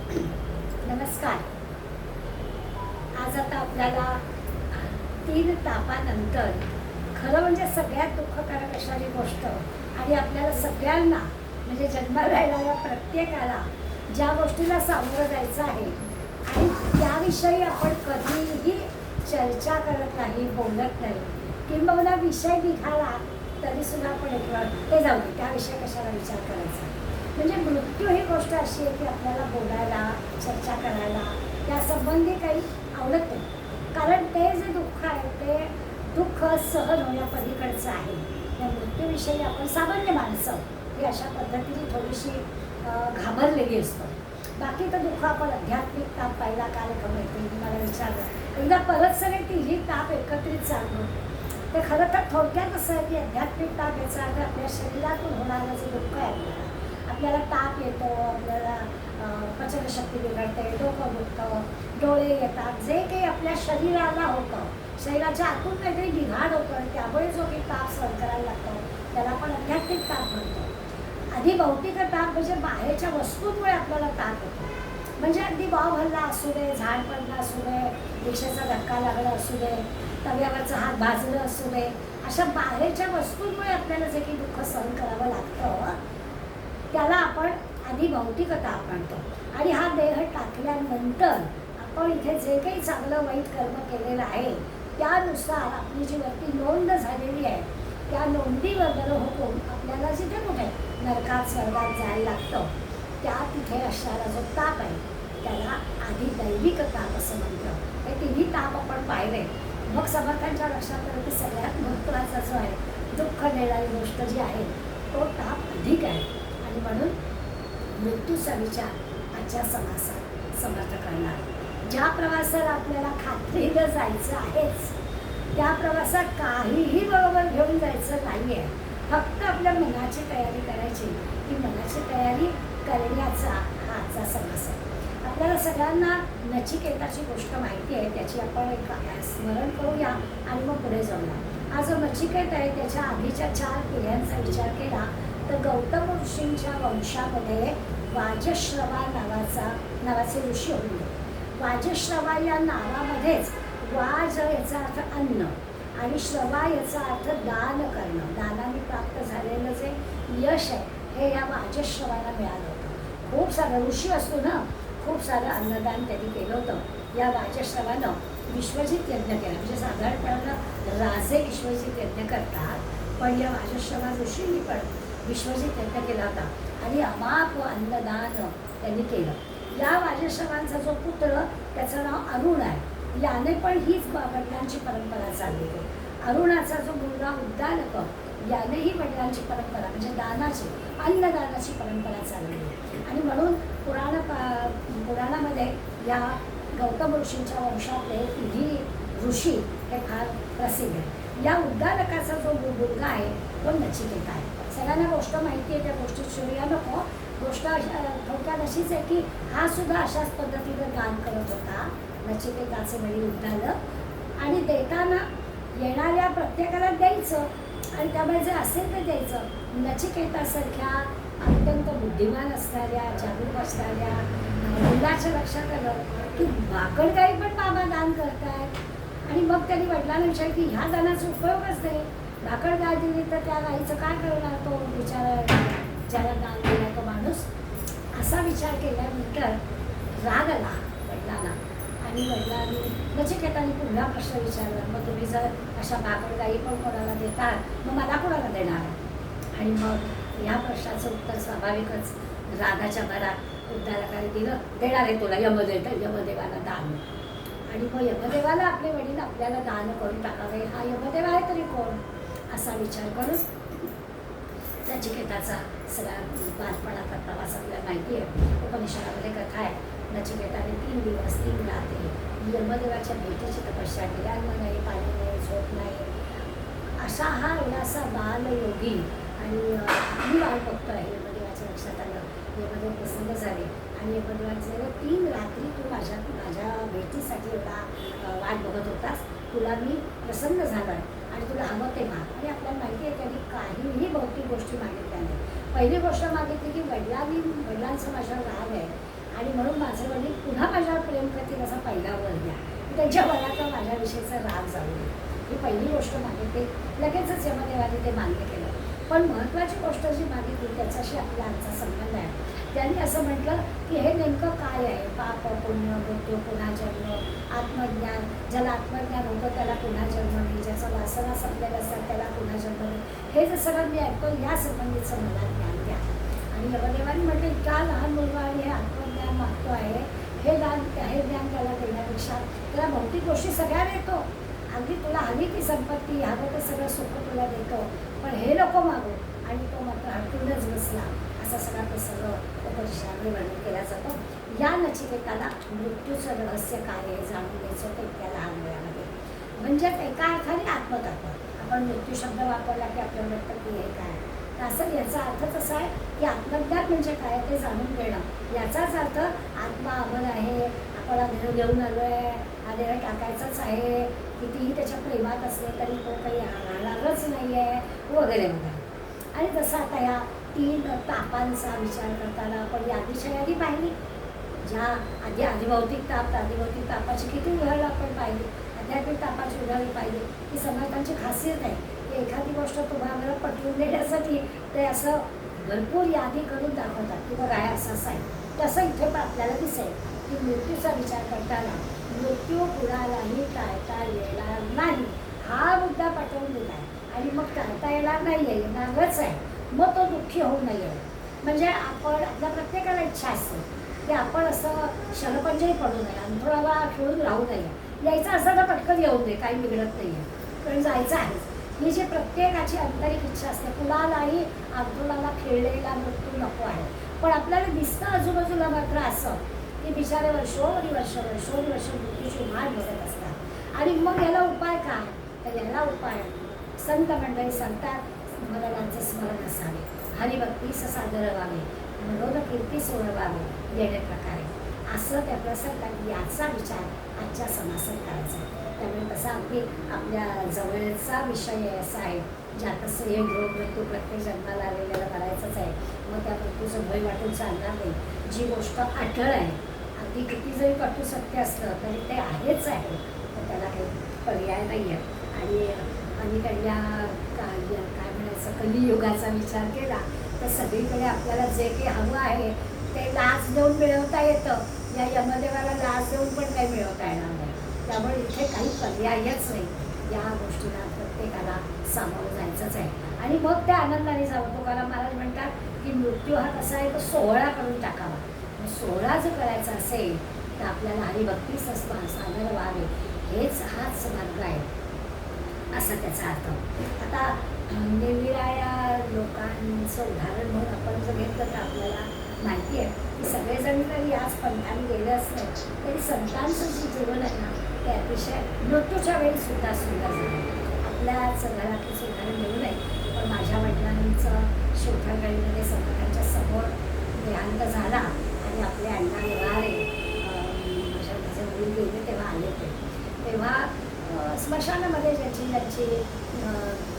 नमस्कार. आज आता आपल्याला 3 तापानंतर खरं म्हणजे सगळ्यात दुःखकारक असणारी गोष्ट आणि आपल्याला सगळ्यांना म्हणजे जन्माला येणाऱ्या प्रत्येकाला ज्या गोष्टीला सामोरं जायचं आहे आणि त्याविषयी आपण कधीही चर्चा करत नाही, बोलत नाही, किंबहुना विषय निघाला तरीसुद्धा आपण ते जाऊ दे, त्याविषयी कशाला विचार करायचा. म्हणजे मृत्यू ही गोष्ट अशी आहे की आपल्याला बोलायला, चर्चा करायला त्यासंबंधी काही आवडत नाही. कारण ते जे दुःख आहे ते दुःख सहन होण्यापलीकडचं आहे. त्या मृत्यूविषयी आपण सामान्य माणसं ही अशा पद्धतीने थोडीशी घाबरलेली असतो. बाकी तर दुःख आपण आध्यात्मिक ताप पाहिला. काल एका मैत्रिणी मला विचारलं, एकदा परत सगळे तिन्ही ताप एकत्रित सांगू. ते खरं तर थोडक्यात असं आहे की आध्यात्मिक ताप याचा अर्थ आपल्या शरीरातून होणारं जे दुःख आहे, आपल्याला ताप येतो, आपल्याला पचनशक्ती बिघडते, डोकं दुखतं, डोळे येतात, जे काही आपल्या शरीराला होतं, शरीराच्या आतून काहीतरी बिघाड होतं आणि त्यामुळे जो काही ताप सहन करायला लागतो त्याला आपण आध्यात्मिक ताप म्हणतो. आधी भौतिक ताप म्हणजे बाहेरच्या वस्तूंमुळे आपल्याला ताप होतो. म्हणजे अगदी बॉम्ब हल्ला असू दे, झाड पडलं असू दे, विषाचा धक्का लागला असू दे, तव्यावरचं हात भाजलं असू दे, अशा बाहेरच्या वस्तूंमुळे आपल्याला जे काही दुःख सहन करावं लागतं त्याला आपण आधी भौतिक ताप म्हणतो. आणि हा देह टाकल्यानंतर आपण इथे जे काही चांगलं वाईट कर्म केलेलं आहे त्यानुसार आपली जी वरती नोंद झालेली आहे त्या नोंदीवर हुकून आपल्याला जिथे कुठे नरकात स्वर्गात जायला लागतं त्या तिथे असणारा जो ताप आहे त्याला आधी दैविक ताप असं म्हणतं. हे तिन्ही ताप आपण पाहिले. मग समर्थांच्या लक्षात आलं की सगळ्यात महत्त्वाचा जो आहे दुःख देणारी गोष्ट जी आहे तो ताप अधिक आहे. आणि म्हणून मृत्यूचा विचार आजच्या समासात समर्थ करणार. ज्या प्रवासाला आपल्याला खात्रीनं जायचं आहेच त्या प्रवासात काहीही बरोबर घेऊन जायचं नाही आहे. फक्त आपल्या मनाची तयारी करायची. की मनाची तयारी करण्याचा हा आजचा समास आहे. आपल्याला सगळ्यांना नचिकेताची गोष्ट माहिती आहे, त्याची आपण एक स्मरण करूया आणि मग पुढे जाऊया. हा जो नचिकेत आहे त्याच्या आधीच्या 4 पिढ्यांचा विचार केला तर गौतम ऋषींच्या वंशामध्ये वाजश्रवा नावाचे ऋषी होते. वाजश्रवा या नावामध्येच वाज याचा अर्थ अन्न आणि श्रवा याचा अर्थ दान करणं. दानाने प्राप्त झालेलं जे यश आहे हे या वाजश्रवाला मिळालं होतं. खूप सारं ऋषी असतो ना, खूप सारं अन्नदान त्यांनी केलं होतं. या वाजश्रवानं विश्वजित यज्ञ केला. म्हणजे साधारणपणे राजे विश्वजित यज्ञ करतात, पण या वाजश्रवा ऋषींनी पण विश्वजित यज्ञ केला होता आणि अमाप अन्नदान त्यांनी केलं. या वाजश्रवांचा जो पुत्र त्याचं नाव अरुण आहे, याने पण हीच वडिलांची परंपरा चालली आहे. अरुणाचा जो मुलगा उद्दालक यानेही वडिलांची परंपरा म्हणजे दानाची, अन्नदानाची परंपरा चालली आहे. आणि म्हणून पुराणामध्ये या गौतम ऋषींच्या वंशातले तिन्ही ऋषी हे फार प्रसिद्ध आहे. या उद्दालकाचा जो मुलगा आहे तो नचिकेता आहे. सगळ्यांना गोष्ट माहिती आहे, त्या गोष्टीत शिवूया नको. गोष्ट थोडक्यात अशीच आहे की हा सुद्धा अशाच पद्धतीनं दान करत होता, नचिकेताचे वडील उद्दालक. आणि देताना येणाऱ्या प्रत्येकाला द्यायचं आणि त्यामुळे जे असेल ते द्यायचं. नचिकेतासारख्या अत्यंत बुद्धिमान असणाऱ्या, जागरूक असणाऱ्या मुलाच्या लक्षात आलं की भाकणगाई पण बाबा दान करतायत. आणि मग त्यांनी वडिलांना विचारलं की ह्या दानाचा उपयोगच नाही. भाकड गाय दिली तर त्या गाईचं काय करणार तो बिचारा ज्याला दान दिला तो माणूस. असा विचार केल्यानंतर राग आला वडिलांना आणि वडिलांनी नचिकेताने पुन्हा प्रश्न विचारला, मग तुम्ही जर अशा भाकड गाई पण कोणाला देतात मग मला कोणाला देणार. आणि मग या प्रश्नाचं उत्तर स्वाभाविकच रागाच्या भरात उद्दालकाने दिलं, देणार आहे तुला यमदेवाला दान. आणि मग यमदेवाला आपले वडील आपल्याला दान करून टाकावे, हा यमदेव आहे तरी कोण असा विचार करून नचिकेताचा सगळा बालपणाचा प्रवास आपल्याला माहिती आहे. उपनिषदामध्ये कथा आहे, नचिकेताने 3 दिवस 3 रात्री यमदेवाच्या भेटीची तपस्या केली. अन्न नाही, पाणी नाही, झोप नाही, असा हा एवढासा बालयोगी. आणि मी बाळ बघतो आहे. यमदेवाच्या लक्षात आलं, यमदेव प्रसन्न झाले आणि यमदेवाचे 3 रात्री तू माझ्या भेटीसाठी एवढा वाट बघत होतास, तुला मी प्रसन्न झालो आहे आणि तुला हवं ते माग. आणि आपल्याला माहिती आहे त्यांनी काहीही भौतिक गोष्टी मागितल्या नाही. पहिली गोष्ट मागितली की वडिलांचा माझ्यावर राग आहे आणि म्हणून माझे वडील पुन्हा माझ्यावर प्रेम करतील असा पहिला वर द्या, त्यांच्या मनात माझ्याविषयीचा राग जाऊ नये, ही पहिली गोष्ट मागितली. लगेचच यमदेवाने ते मान्य केलं. पण महत्त्वाची गोष्ट जी मागितली त्याच्याशी आपला आजचा संबंध आहे. त्यांनी असं म्हटलं की हे नेमकं काय आहे, पाप पुण्य मृत्यू पुन्हा जन्म, आत्मज्ञान, ज्याला आत्मज्ञान होतं त्याला पुन्हा जन्म नाही, ज्याचा वासना संपलेला असतात त्याला पुन्हा जन्म नाही, हे जे सगळं मी ऐकतो या संबंधीचं मला ज्ञान द्या. आणि यमदेवाने म्हटलं इतका लहान मुलगा आणि हे आत्मज्ञान मागतो आहे, हे ज्ञान त्याला देण्यापेक्षा त्याला भौतिक गोष्टी सगळ्या देतो, अगदी तुला हवी ती संपत्ती हवं ते सगळं सुख तुला देतो, पण हे नको मागू. आणि तो मात्र हटूनच बसला. असा सगळा प्रसंग उपनिषदामध्ये वर्णन केला जातो. या नचिकेताला मृत्यूचं रहस्य काय आहे जाणून घ्यायचं होतं इतक्या लहान वयामध्ये. म्हणजेच एका अर्थाने आत्मतत्व. आपण मृत्यू शब्द वापरला की आपल्याला वाटतं की हे काय, तर असं याचा अर्थच असा आहे की आत्मज्ञान म्हणजे काय ते जाणून घेणं. याचाच अर्थ आत्मा अमर आहे, आपण देह घेऊन आलो आहे, हा देह टाकायचाच आहे, कितीही त्याच्या प्रेमात असले तरी तो काही राहणारच नाही आहे वगैरे वगैरे. आणि जसं आता या 3 तापांचा विचार करताना आपण यादीच्या यादी पाहिली, ज्या अधिभौतिक ताप, अधिभौतिक तापाची किती उदाहरणं आपण पाहिली, आध्यात्मिक तापाची उदाहरणं पाहिली. ही समर्थांची खासियत आहे की एखादी गोष्ट तुम्हाला पटवून देण्यासाठी ते असं भरपूर यादी करून दाखवतात की बघा हे असं आहे. तसं इथे पण आपल्याला दिसेल की मृत्यूचा विचार करताना मृत्यू कुणालाही टाळता येणार नाही हा मुद्दा पटवून दिला आहे. आणि मग टाळता येणार नाही आहे, येणारच आहे, मग तो दुःखी होऊ नये. म्हणजे आपण आपल्या प्रत्येकाला इच्छा असते की आपण असं शरपंजही पडू नये, अंथरुणाला खेळून राहू नये. यायचं असं तर पटकन येऊन दे, काही बिघडत नाही आहे, कारण जायचं आहेच. ही जी प्रत्येकाची आंतरिक इच्छा असते, कुणालाही अंथरुणाला खेळलेला मृत्यू नको आहे. पण आपल्याला दिसतं आजूबाजूला मात्र असं की बिचारे वर्षोवरी वर्ष मृत्यूची माळ बघत असतात. आणि मग याला उपाय काय, तर याला उपाय संत मंडळी सांगतात, स्मरणांचे स्मरण असावे, हरिभक्तीस सादर व्हावे, मनोन कीर्ती सोडवावे येणे प्रकारे. असं त्या प्रसंगात याचा विचार आजच्या समासात करायचा. त्यामुळे तसा अगदी आपल्या जवळचा विषय असा आहे, ज्यात सेम रोग मृत्यू प्रत्येक जन्माला आलेल्याला करायचंच आहे. मग त्या मृत्यूचं भय वाटून चालणार नाही. जी गोष्ट अटळ आहे, अगदी किती जरी कटू सत्य असलं तरी ते आहेच आहे, तर त्याला काही पर्याय नाही आहे. आणि अलीकडल्या काय म्हणायचं कलियुगाचा विचार केला तर सगळीकडे आपल्याला जे काही हवं आहे ते लाच देऊन मिळवता येतं. या यमदेवाला लाच देऊन पण काही मिळवता येणार नाही. त्यामुळे इथे काही पर्यायच नाही. या गोष्टीला प्रत्येकाला सामोरं जायचंच आहे. आणि मग त्या आनंदाने जावं. तुकाराम महाराज म्हणतात की मृत्यू हा कसा आहे तो सोहळा करून टाकावा. सोहळा जर करायचा असेल तर आपल्याला हरिभक्तीस सादर व्हावे, हाच मार्ग आहे असा त्याचा अर्थ. आता निरनिराळ्या लोकांचं उदाहरण म्हणून आपण जर घेतलं तर आपल्याला माहिती आहे की सगळेजण जरी याच पंथाने गेले असलं तरी संतांचं जे जीवन आहे ना ते अतिशय मृत्यूच्या वेळी सुद्धा सुंदर झालं. आपल्याच घरातलं उदाहरण देऊ नये, पण माझ्या वडिलांचं शोधागडीमध्ये संतांच्या समोर देहांत झाला आणि आपले अण्णा निवारे माझे वडील गेले तेव्हा आले तेव्हा स्मशानामध्ये ज्यांची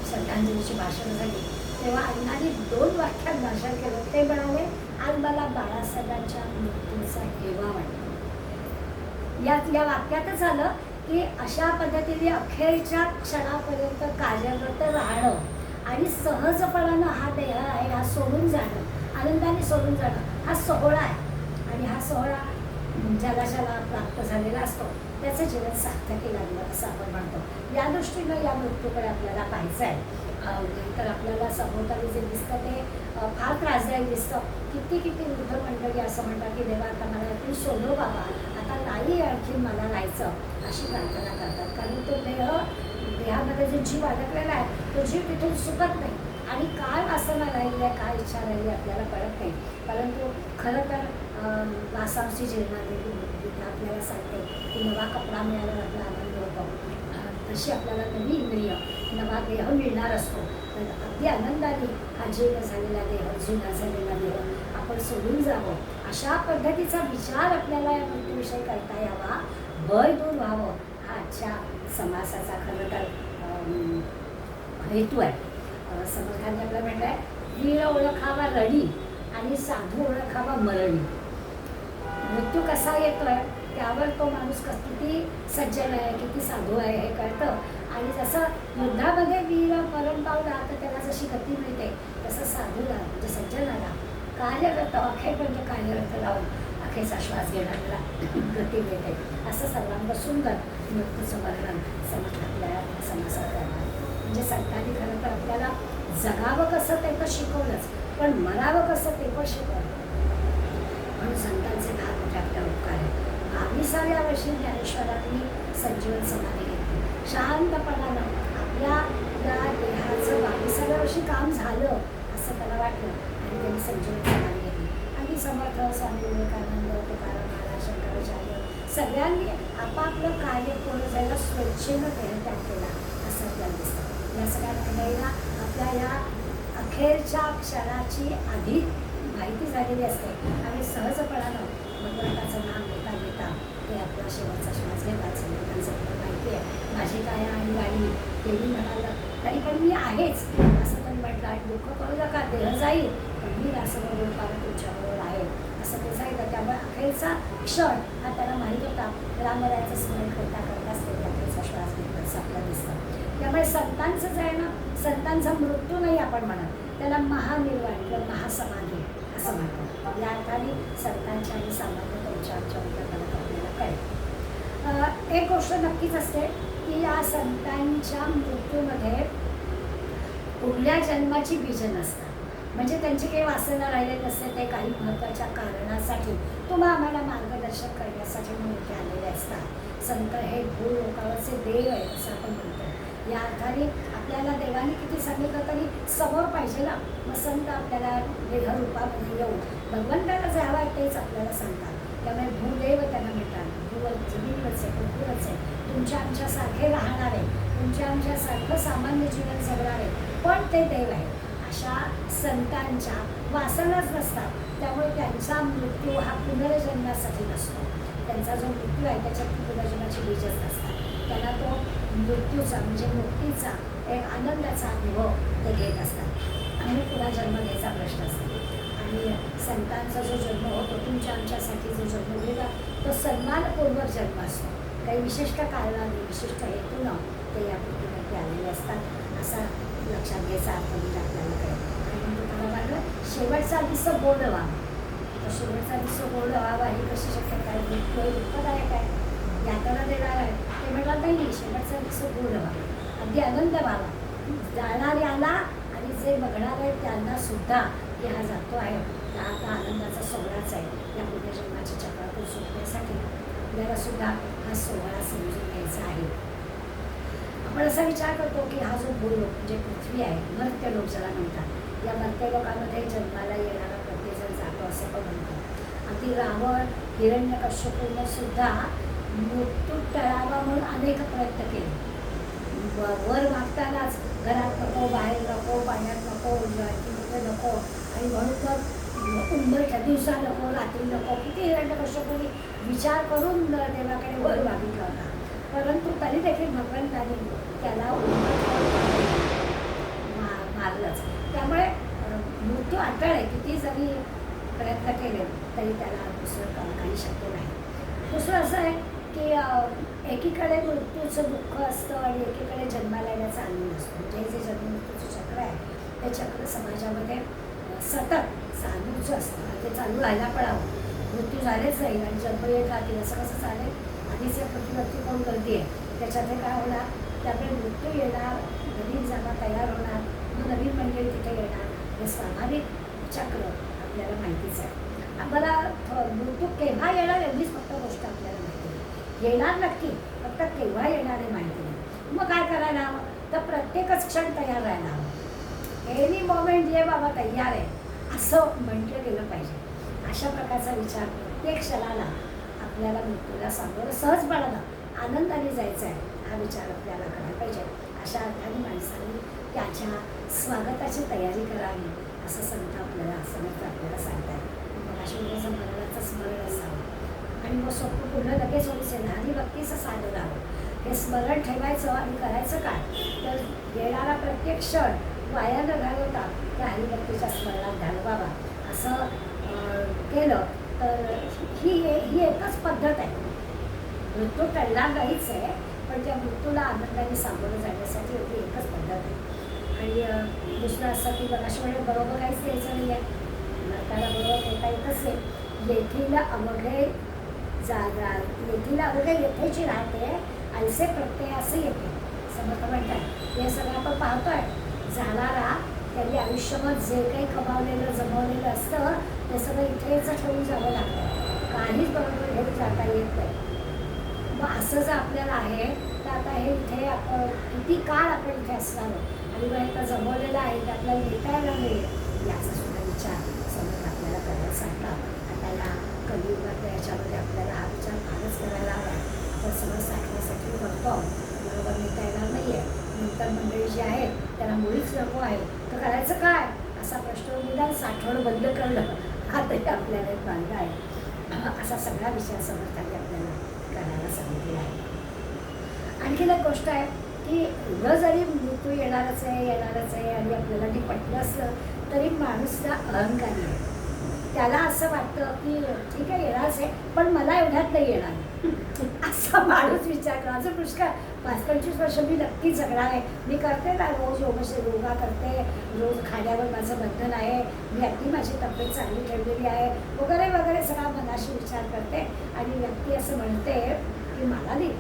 श्रद्धांजलीची भाषणं झाली तेव्हा अण्णांनी 2 वाक्यात भाषण केलं. ते म्हणाले, आज मला बाळासाहेबांच्या मृत्यूचा हेवा वाटतो. या वाक्यातच आलं की अशा पद्धतीने अखेरच्या क्षणापर्यंत कार्यरत राहणं आणि सहजपणानं हा देह आहे हा सोडून जाणं, आनंदाने सोडून जाणं हा सोहळा आहे. आणि हा सोहळा ज्याला प्राप्त झालेला असतो त्याचं जीवन सार्थकी लागलं असं आपण म्हणतो. या दृष्टीनं या मृत्यूकडे आपल्याला पाहायचं आहे. तर आपल्याला सभोवताली जे दिसतं ते फार त्रासदायक दिसतं. किती वृद्ध मंडळी असं म्हणतात की देवा आता मला यातून सोडव बाबा, आता नाही आणखी मला राहायचं अशी प्रार्थना करतात. कारण तो देहामध्ये जो जीव अडकलेला आहे तो जीव तिथून सुटत नाही. आणि काय वासना राहिली आहे, काय इच्छा राहिली आपल्याला कळत नाही. परंतु खरं तर वासांची जीवनामध्ये आपल्याला सांगते की नवा कपडा मिळाल्यावर आपला आनंद होतो, तशी आपल्याला नवी इंद्रिय नवा देह मिळणार असतो. तर अगदी आनंदाने हा जीर्ण झालेला देह, जुना झालेला देह आपण सोडून जावं अशा पद्धतीचा विचार आपल्याला या मृत्यूविषयी करता यावा, भय दूर व्हावं हा आजच्या समासाचा खरं तर हेतू आहे. समर्थांनी आपल्याला म्हटलं आहे, वीर ओळखावा रडी आणि साधू ओळखावा मरणी. मृत्यू मृत्यू कसा येतोय त्यावर तो माणूस किती सज्जन आहे, किती साधू आहे हे कळतं. आणि जसं युद्धामध्ये वीर मरण पावला तर त्याला जशी गती मिळते, तसं साधूला म्हणजे सज्जनाला कार्यरत अखेरपर्यंत कार्यरत राहून अखेरचा श्वास घेणाऱ्याला गती मिळते. असं सर्वांग सुंदर मृत्यूचं वर्णन समर्थ आपल्या समासात करणार. म्हणजे संतांनी खरं तर आपल्याला जगावं कसं ते तर शिकवलंच, पण मरावं कसं ते पण शिकवलं. म्हणून संतांचे फार मोठे आपल्या उपकार आहेत. 22व्या वर्षी ज्ञानेश्वरांनी संजीवन समाधी घेतली. शांतपणानं आपल्या या देहाचं 22व्या वर्षी काम झालं असं त्याला वाटलं आणि त्यांनी संजीवन समाधी घेतली. आणि समर्थ स्वामी विवेकानंद, तुकाराम महाराज, शंकराचार्य सगळ्यांनी आपापलं कार्य पूर्ण जायला स्वेच्छेनं त्याग केला असं आपल्याला दिसतं. या सगळ्या मंडळींना आपल्या या अखेरच्या क्षणाची आधी माहिती झालेली असते आणि सहजपणानं भगवंताचं नाम घेता घेता ते आपला शेवटचा श्वास घेतात. संगीतांचं आपल्याला माहिती आहे. माझी काय आणि गाडी देवी म्हणालं तरी पण मी आहेच असं त्यांनी म्हटलं. आणि दुःख करू नका, देह जाईल पण मी असं रूपानं तुमच्याबरोबर आहे असं ते सांगितलं. त्यामुळे अखेरचा क्षण हा त्याला माहीत होता. रामरायाचं स्मरण करता करताच ते अखेरचा श्वास घेतला असं आपल्याला दिसतं. त्यामुळे संतांचं जे आहे ना, संतांचा मृत्यू नाही आपण म्हणत, त्याला महानिर्वाण किंवा महासमाधी असं म्हणतो. या अर्थाने संतांच्या आणि सामान्य आमच्या फरक आपल्याला कळेल. एक गोष्ट नक्कीच असते की या संतांच्या मृत्यूमध्ये पुढल्या जन्माची बीजं नसतात. म्हणजे त्यांची काही वासना राहिले नसते, ते काही महत्त्वाच्या कारणासाठी तुम्हा आम्हाला मार्गदर्शन करण्यासाठी म्हणून ते आलेले असतात. संत हे भूलोकावरचे देव आहेत असं आपण म्हणतो. या अर्थाने आपल्याला देवाने किती सांगितलं तरी समोर पाहिजे ना. मग संत आपल्याला देहरूपामध्ये येऊन भगवंताला जे हवं आहे तेच आपल्याला सांगतात. त्यामुळे भूदेव त्यांना मिळतात. भूवर जमिनीवरच आहे, पृथ्वीवरच आहे, तुमच्या आमच्यासारखे राहणारे, तुमच्या आमच्यासारखं सामान्य जीवन जगणारे, पण ते देव आहे. अशा संतांच्या वासनाच नसतात. त्यामुळे त्यांचा मृत्यू हा पुनर्जन्मासाठी नसतो. त्यांचा जो मृत्यू आहे त्याच्यात पुनर्जन्माची बीजच नसतात. त्यांना तो मृत्यूचा म्हणजे मुक्तीचा एक आनंदाचा अनुभव ते घेत असतात आणि पुन्हा जन्म घ्यायचा प्रश्न असतो. आणि संतांचा जो जन्म होतो, तुमच्या आमच्यासाठी जो जन्म घेता तो सन्मानपूर्वक जन्म असतो. काही विशिष्ट कारणाने विशिष्ट हेतूनं ते या पृथ्वीवरती आलेले असतात असा लक्षात घ्यायचा अर्थ म्हणजे आपल्याला कळेल. आणि म्हणजे तुम्हाला मागं शेवटचा दिवस गोड व्हावा. तर शेवटचा दिवस गोड व्हावा ही कशी शक्यता आहे? दुःखदायक आहे, यातना देणार आहे. ते म्हटलं नाही, शेवटचा दिवस गोड व्हावा, अगदी आनंद व्हावा. जाणाऱ्याला आणि जे बघणार आहेत त्यांना सुद्धा की हा जातो आहे हा आता आनंदाचा सोहळाच आहे. या पुण्यजन्माच्या चक्रातून सुटण्यासाठी आपल्याला सुद्धा हा सोहळा समजून घ्यायचा आहे. आपण असा विचार करतो की हा जो भूलोक म्हणजे पृथ्वी आहे, मर्त्य लोक ज्याला म्हणतात, या मर्त्य लोकांमध्ये जन्माला येणारा प्रत्येकजण जातो असं पण म्हणतो. अगदी रावण, हिरण्यकश्यपूने सुद्धा मृत्यू टळावा म्हणून अनेक प्रयत्न केले. वर मागतानाच घरात नको, बाहेर नको, पाण्यात नको, मध्ये नको आणि म्हणून तर उंबरठ्या दिवसा नको, रात्री नको, किती हिरण्यकश्यपूने विचार करून देवाकडे वर मागितला होता. परंतु तरी देखील भगवंताने त्याला मारलंच. त्यामुळे मृत्यू अटळ आहे. किती जरी प्रयत्न केले तरी त्याला दुसरं काही शक्य नाही. दुसरं असं आहे की एकीकडे मृत्यूचं दुःख असतं आणि एकीकडे जन्माला येण्याचा आनंद असतो. म्हणजे जे जन्म मृत्यूचं चक्र आहे ते चक्र समाजामध्ये सतत चालूच असतं. ते चालू राहायला पडावं. मृत्यू झालेच नाही आणि जन्म येत राहतील असं कसं चालेल? आधीच या पृथ्वीवरती कोण गर्दी आहे, त्याच्यात काय होणार? त्यामुळे मृत्यू येणार, नवीन जागा तयार होणार, मग नवीन मंडळी तिथे येणार. हे स्वाभाविक चक्र आपल्याला माहितीच आहे. आम्हाला मृत्यू केव्हा येणार एवढीच फक्त गोष्ट आपल्याला माहिती आहे. येणार नक्की, फक्त केव्हा येणार हे माहिती नाही. मग काय करायला हवं? तर प्रत्येकच क्षण तयार राहायला हवं. एनी मोमेंट ये बाबा तयार आहे असं म्हटलं गेलं पाहिजे. अशा प्रकारचा विचार प्रत्येक क्षणाला आपल्याला मृत्यूला सामोरं सहजपणानं आनंदाने जायचं आहे हा विचार आपल्याला करायला पाहिजे. अशा अर्थाने माणसाने त्याच्या स्वागताची तयारी करावी असं समर्थ आपल्याला सांगतात. मग अशा वेळेचं मरणाचं स्मरण असावं आणि मग सोपं पुढं लगेच होईच आहे. हरिभक्तीचं साधन राहावं. हे स्मरण ठेवायचं आणि करायचं काय? तर येणारा प्रत्येक क्षण वाया न घालवता त्या हरिभक्तीच्या स्मरणात घालवावा. असं केलं तर ही एक एकच पद्धत आहे. मृत्यू टळणार नाहीच आहे, पण त्या मृत्यूला आनंदाने सामोरं जाण्यासाठी एवढी एकच पद्धत आहे. आणि दुसरं असं की बघाशी वेळेस बरोबर काहीच द्यायचं नाही आहे. मरताना बरोबर देता येतच आहे. येथीला अवघे येथीला अवघे येथेची राहते, ऐसे प्रत्यय असं येते. समर्थ म्हणतात हे सगळं आपण पाहतोय. जाणारा त्यांनी आयुष्यभर जे काही कमावलेलं जमवलेलं असतं ते सगळं इथेच ठेवून जावं लागतं. काहीच बरोबर घेऊन जाता येत नाही. मग असं जर आपल्याला आहे तर आता हे इथे आपण किती काळ आपण इथे असणार आणि मग आता जमवलेलं आहे ते आपल्याला घेता येणार नाही, याचा सुद्धा विचार समज आपल्याला करायला सांगतात. आता या कलियुगात याच्यामध्ये आपल्याला हा विचार फारच करायला हवा. आपण सगळं साठण्यासाठी करतो, बरोबर नेता येणार नाही आहे. नंतर मंडळी जी आहेत त्यांना मुळीच नको आहे तर करायचं काय, असा प्रश्न निदान साठवणं बंद करणं हा तरी आपल्याला एक मार्ग आहे. असा सगळा विचार समजताना आपल्याला करायला सांगितलेला आहे. आणखीन एक गोष्ट आहे की एवढं जरी मृत्यू येणारच आहे आणि आपल्याला ते पटलं असलं तरी माणूसला अहंकारी आहे. त्याला असं वाटतं की ठीक आहे येणारच आहे पण मला एवढ्यात नाही येणार असा माणूस विचार करा. असं पुष्कळ 5-25 वर्ष मी नक्की जगणार आहे, मी करते ना रोज योगा करते, रोज खाण्यावर माझं बंधन आहे, मी अगदी माझी तब्येत चांगली ठेवलेली आहे वगैरे वगैरे सगळा मनाशी विचार करते. आणि व्यक्ती असं म्हणते की मला नाही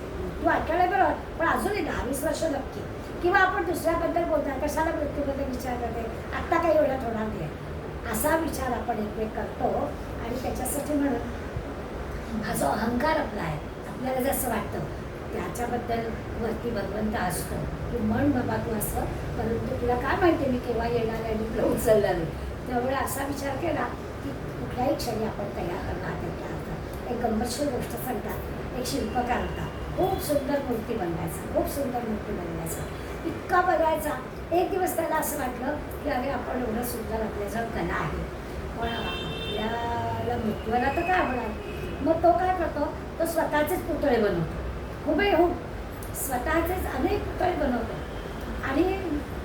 तू आठवडे बरोबर पण अजूनही 10-20 वर्ष नक्की. किंवा आपण दुसऱ्याबद्दल बोलतो कशाला मृत्यूबद्दल विचार करते, आत्ता काही एवढ्यात होणार नाही असा विचार आपण एक करतो. आणि त्याच्यासाठी म्हणून हा जो अहंकार आपला आहे आपल्याला जसं वाटतं त्याच्याबद्दल वरती भगवंत असतो की म्हण बाबा तू असं, परंतु तुला काय माहिती मी केव्हा येणार आहे आणि तुला उचलणार नाही. त्यामुळे असा विचार केला की कुठल्याही क्षणी आपण तयार करणार त्याच्या अर्थ. एक गंमतशीर गोष्ट सांगतात, एक शिल्पकार होता, खूप सुंदर मूर्ती बनवायचा, खूप सुंदर मूर्ती बनवायचा, इतका बघायचा. एक दिवस त्याला असं वाटलं की अरे आपण एवढं सुंदर आपल्याजवळ कला आहे पण आपल्याला मृत्यूला तर काय होणार. मग तो काय करतो, तो स्वतःचेच पुतळे बनवतो, हुबेहूब स्वतःचेच अनेक पुतळे बनवतो. आणि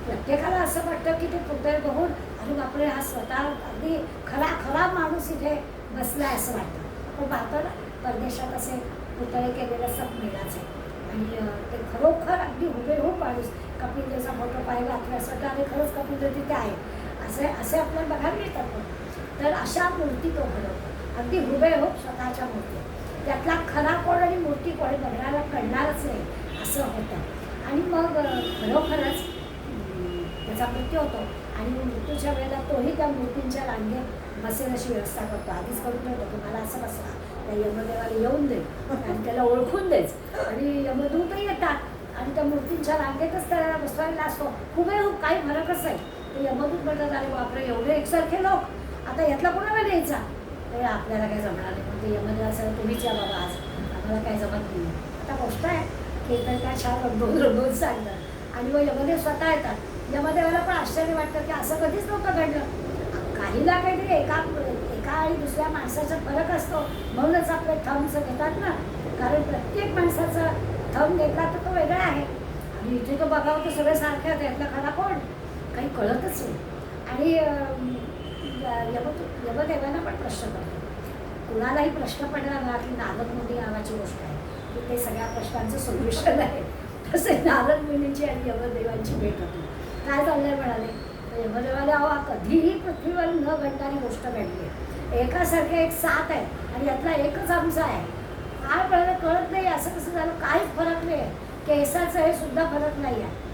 प्रत्येकाला असं वाटतं की ते पुतळे बघून अरे बापरे हा स्वतः अगदी खरा माणूस इथे बसला आहे असं वाटतं. पण पाहतो ना परदेशात असे पुतळे केलेले सब मिळाचे आणि ते खरोखर अगदी हुबेहूब माणूस. कपिल देवचा फोटो पाहिला आपल्या स्वतः आणि खरंच कपिल देव तिथे आहे असे आपल्याला बघायला मिळतात. तर अशा मूर्ती तो घडवतो, अगदी हुबेहूब स्वतःच्या मूर्ती. त्यातला खरा कोण आणि मूर्ती कोणी बघणारा कळणारच नाही असं होतं. आणि मग खरोखरच त्याचा मृत्यू होतो आणि मृत्यूच्या वेळेला तोही त्या मूर्तींच्या रांगेत बसेल अशी व्यवस्था करतो. आधीच करून ठेवतो की मला असं बसला, त्या यमदेवाला येऊन दे आणि त्याला ओळखून देच. आणि यमदूतही येतात आणि त्या मूर्तींच्या रांगेतच त्याला बसवायला असतो हुबेहूब, काही फरकच नाही. ते यमदूत म्हणतात अरे बापरे एवढे एकसारखे लोक, आता यातला कोणाला द्यायचा. तर आपल्याला काही जमणार नाही. पण ते यमदेवा सगळं तुम्हीच या बाबा आज, आम्हाला काही जमत नाही. आता गोष्ट आहे की तर काय छान रंगवून सांगतात आणि मग यमदेव स्वतः येतात. यमदेवाला पण आश्चर्य वाटतं की असं कधीच नव्हतं घडलं. काहीला काहीतरी एका आणि दुसऱ्या माणसाचा फरक असतो, म्हणूनच आपले थंबचं घेतात ना, कारण प्रत्येक माणसाचा थंब घेतला तर तो वेगळा आहे. आणि इथे तो बघावं तर सगळे सारखे आहेत, यातला खरा कोण काही कळतच नाही. आणि यमदेवांना पण प्रश्न पडतो. कुणालाही प्रश्न पडला ना की नारद मुनी नावाची गोष्ट आहे की ते सगळ्या प्रश्नांचं सोल्युशन आहे. तसे नारद मुनींची आणि यमदेवांची भेट होती. काय चाललंय म्हणाले तर यमदेवाला अहो कधीही पृथ्वीवर न घडणारी गोष्ट घडली आहे, एकासारखे एक 7 आहे आणि यातला एकच आमचा आहे. काय म्हणाले कळत नाही असं कसं झालं, काहीच फरक नाही आहे, केसाचं हे सुद्धा फरक नाही आहे.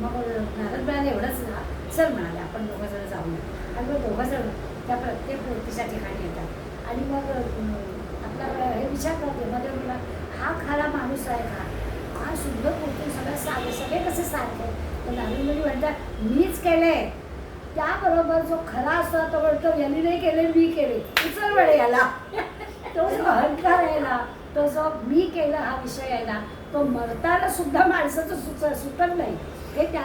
मग नारद म्हणाले एवढंच ना, चल म्हणाले आपण दोघंजण जाऊया. आणि मग दोघंजण त्या प्रत्येक मूर्तीच्या ठिकाणी येतात आणि मग आपला हे विचार करते मध्ये मला हा खरा माणूस आहे का, काय सुंदर मूर्ती, सगळे कसे सारखे. तर नारद मुनी म्हणतात मीच केले. त्याबरोबर जो खरा असतो तो म्हणतो यांनी नाही केले मी केले, उचल वेळे याला. तो जो अहंकार आहे ना, तो जो मी केलं हा विषय आहे ना, तो मरताना सुद्धा माणसाचं सुटत नाही. हे त्या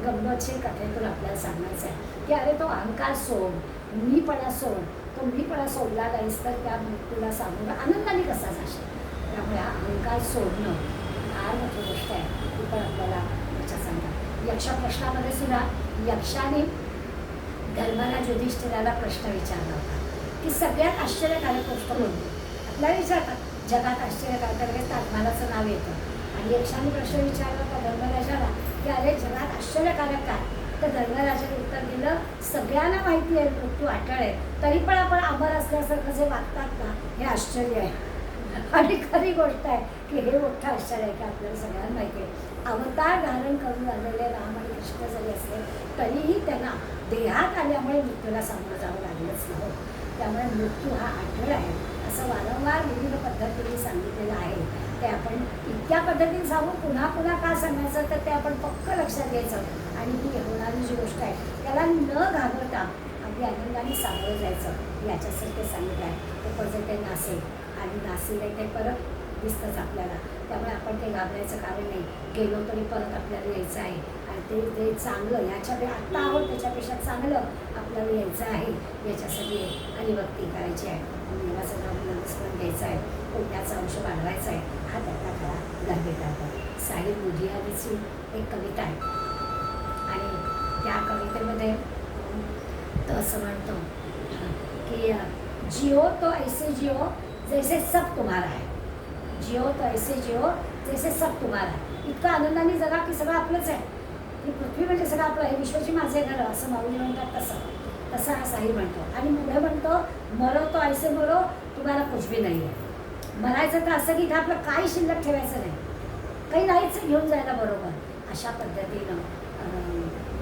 गंमतशीर कथेतून आपल्याला सांगायचं आहे की अरे तो अहंकार सोड, मीपणा सोड. तो मीपणा सोडला नाहीस तर त्या मृत्यूला सामोरं आनंदाने कसा जाशील. त्यामुळे हा अहंकार सोडणं फार मोठी गोष्ट आहे. ती पण आपल्याला याच्या सांगा. यक्ष प्रश्नामध्ये सुद्धा यक्षाने धर्मराज युधिष्ठिराला प्रश्न विचारला होता की सगळ्यात आश्चर्यकारक गोष्ट म्हणून आपल्याला विचारतात जगात आश्चर्य करता लगेच ताजमहालाचं नाव येतं. आणि यक्षाने प्रश्न विचारला का धर्मराजाला की अरे जगात आश्चर्यकारक काय, तर धर्मराजाने उत्तर दिलं, सगळ्यांना माहिती आहे मृत्यू अटळ आहे, तरी पण आपण अमर असल्यासारखं जे वागतात ना, हे आश्चर्य आहे. आणि खरी गोष्ट आहे की हे मोठं आश्चर्य आहे की आपल्याला सगळ्यांना माहिती आहे अवतार धारण करून आलेले राम आणि कृष्ण जरी असले तरीही त्यांना देहात आल्यामुळे मृत्यूला सामोरं जावं लागलंच नव्हतं. त्यामुळे मृत्यू हा अटळ आहे असं वारंवार विविध पद्धतीने सांगितलेलं आहे. ते आपण इतक्या पद्धतीने सांगून पुन्हा पुन्हा का सांगायचं, तर ते आपण पक्क लक्षात घ्यायचं आणि ही होणारी जी गोष्ट आहे त्याला न घाबरता अगदी आनंदाने सामोरं जायचं. याच्यासाठी ते सांगितलं आहे. ते पर्यटन नासेल आणि नासीला ते परत दिसतंच आपल्याला, त्यामुळे आपण काही घाबरायचं कारण नाही. गेलो तरी परत आपल्याला यायचं आहे आणि ते चांगलं याच्या आत्ता आहोत त्याच्यापेक्षा चांगलं आपल्याला यायचं आहे. याच्यासाठी हरिभक्ती करायची आहे, देवाचं नामस्मरण घ्यायचं आहे, पुण्याचा अंश वाढवायचा आहे. हा त्यातला खरा गरजेचा आहे. साहिब मुजियानीची एक कविता आहे आणि त्या कवितेमध्ये तो असं म्हणतो की जिओ तो ऐसे जिओ जैसे सब तुम्हारा है, जिओ तो ऐसे जिओ जैसे सब तुम्हारा है. इतकं आनंदाने जगा की सगळं आपलंच आहे. ही पृथ्वी म्हणजे सगळं आपलं आहे, विश्वाची माझे घर असं माऊली म्हणतात तसं हा साहिब म्हणतो. आणि पुढे म्हणतो मरो तो ऐसे मरो तुम्हाला कुछ भी नाही आहे. मरायचं तर असं की इथं आपलं काही शिल्लक ठेवायचं नाही, काही नाहीच घेऊन जायला बरोबर. अशा पद्धतीनं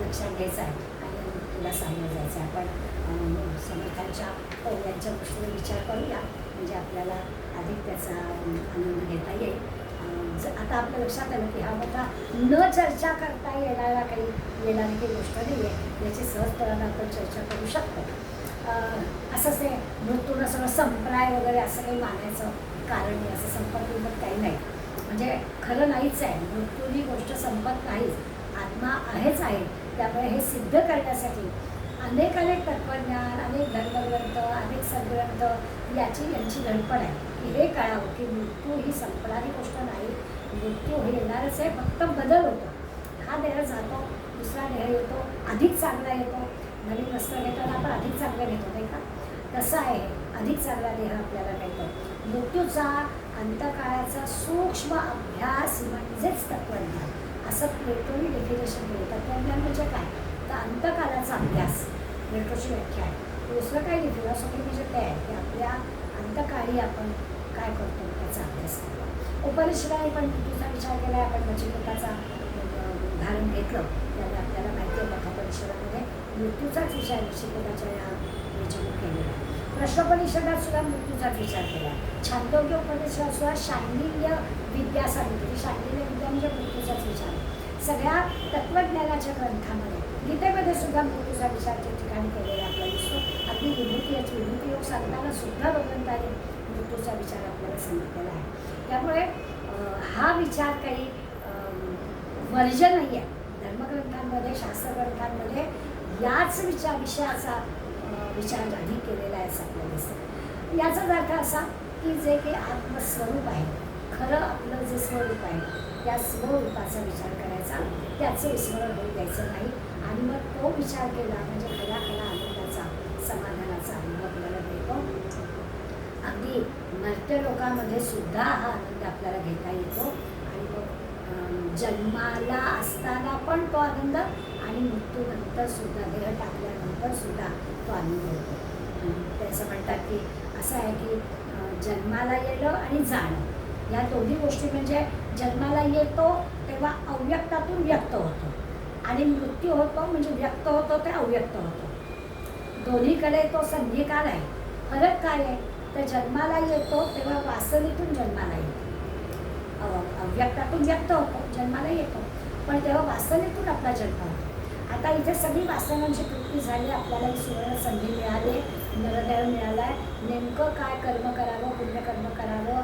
लक्षात घ्यायचं आहे आणि तुला सांगितलं जायचं आहे. आपण समर्थांच्या पौर्यांच्या गोष्टीवर विचार करूया म्हणजे आपल्याला अधिक त्याचा आनंद घेता येईल. आता आपल्या लक्षात आलं की हा मोठा न चर्चा करता येणारी काही गोष्ट नाही आहे. याची सहजपणानं आपण चर्चा करू शकतो. असंच ते मृत्यूनं सगळं संप्राय वगैरे असं काही मानायचं कारण नाही. असं संपत काही नाही, म्हणजे खरं नाहीच आहे. मृत्यू ही गोष्ट संपत नाहीच, आत्मा आहेच आहे. त्यामुळे हे सिद्ध करण्यासाठी अनेक तत्त्वज्ञान, अनेक धर्मग्रंथ, अनेक सद्ग्रंथ यांची धडपड आहे की हे कळावं की मृत्यू ही संपणारी गोष्ट नाही. मृत्यू हे येणारच आहे, फक्त बदल होतो. हा देह जातो, दुसरा देह येतो, अधिक चांगला येतो. नवीन वस्त्र घेताना आपण अधिक चांगलं घेतो नाही का, तसं आहे. अधिक चांगला देह आपल्याला मिळतो. मृत्यूचा अंतकाळाचा सूक्ष्म अभ्यास म्हणजेच तत्त्वज्ञान असं प्लेटोनी डेफिनेशन केलं. तत्त्वज्ञान म्हणजे काय, तर अंतकाळाचा अभ्यास प्लेटोची व्याख्या आहे. दुसरं काही नाही, फिलॉसॉफी म्हणजे काय आहे की आपल्या अंतकाळी आपण काय करतो त्याचा अभ्यास करतो. उपनिषदाने पण मृत्यूचा विचार केला आहे. आपण बचतगटाचा उदाहरण घेतलं त्यामुळे आपल्याला माहिती आहे कठोपनिषदामध्ये मृत्यूचाच विचार बचतगटाच्या याच्यावर केलेला आहे. प्रश्नोपनिषदात सुद्धा मृत्यूचाच विचार केला आहे. छांदोग्य उपनिषदात सुद्धा शांडिल्य विद्या सांगितली. शांडिल्य विद्या म्हणजे मृत्यूचाच विचार. सगळ्या तत्त्वज्ञानाच्या ग्रंथामध्ये गीतेमध्ये सुद्धा मृत्यूचा विचार त्या ठिकाणी केलेला आपल्याला दिसतो. अगदी विभूती योग सांगताना सुद्धा भगवंताने मृत्यूचा विचार आपल्याला सांगितलेला आहे. त्यामुळे हा विचार काही वर्ज्य नाही आहे. धर्मग्रंथांमध्ये, शास्त्रग्रंथांमध्ये याच विषयाचा विचार आधी केलेला आहे असं आपल्याला दिसतं. याचाच अर्थ असा की जे काही आत्मस्वरूप आहे, खरं आपलं जे स्वरूप आहे त्या स्वरूपाचा विचार करायचा, त्याचं विस्मरण होऊ द्यायचं नाही. आणि मग तो विचार केला म्हणजे खऱ्या आनंदाचा, समाधानाचा अनुभव आपल्याला मिळतो. अगदी मर्त्य लोकांमध्ये सुद्धा हा आनंद आपल्याला घेता येतो. आणि मग जन्माला असताना पण तो आनंद आणि मृत्यूनंतर सुद्धा, देह टाकल्यानंतर सुद्धा तो आनंद होतो. ते असं म्हणतात की असं आहे की जन्माला येणं आणि जाणं या दोन्ही गोष्टी म्हणजे जन्माला येतो तेव्हा अव्यक्तातून व्यक्त होतो आणि मृत्यू होतो म्हणजे व्यक्त होतो ते अव्यक्त होतो. दोन्हीकडे तो संधिकाल आहे. फरक काय आहे तर जन्माला येतो तेव्हा वासनेतून जन्माला येतो, अव्यक्तातून व्यक्त होतो, जन्माला येतो, पण तेव्हा वासनेतून आपला जन्म होतो. आता इथे सगळी वासनांची तृप्ती झाली, आपल्याला ही सुवर्ण संधी मिळाली, नरदेह मिळाला आहे. नेमकं काय कर्म करावं, पुण्यकर्म करावं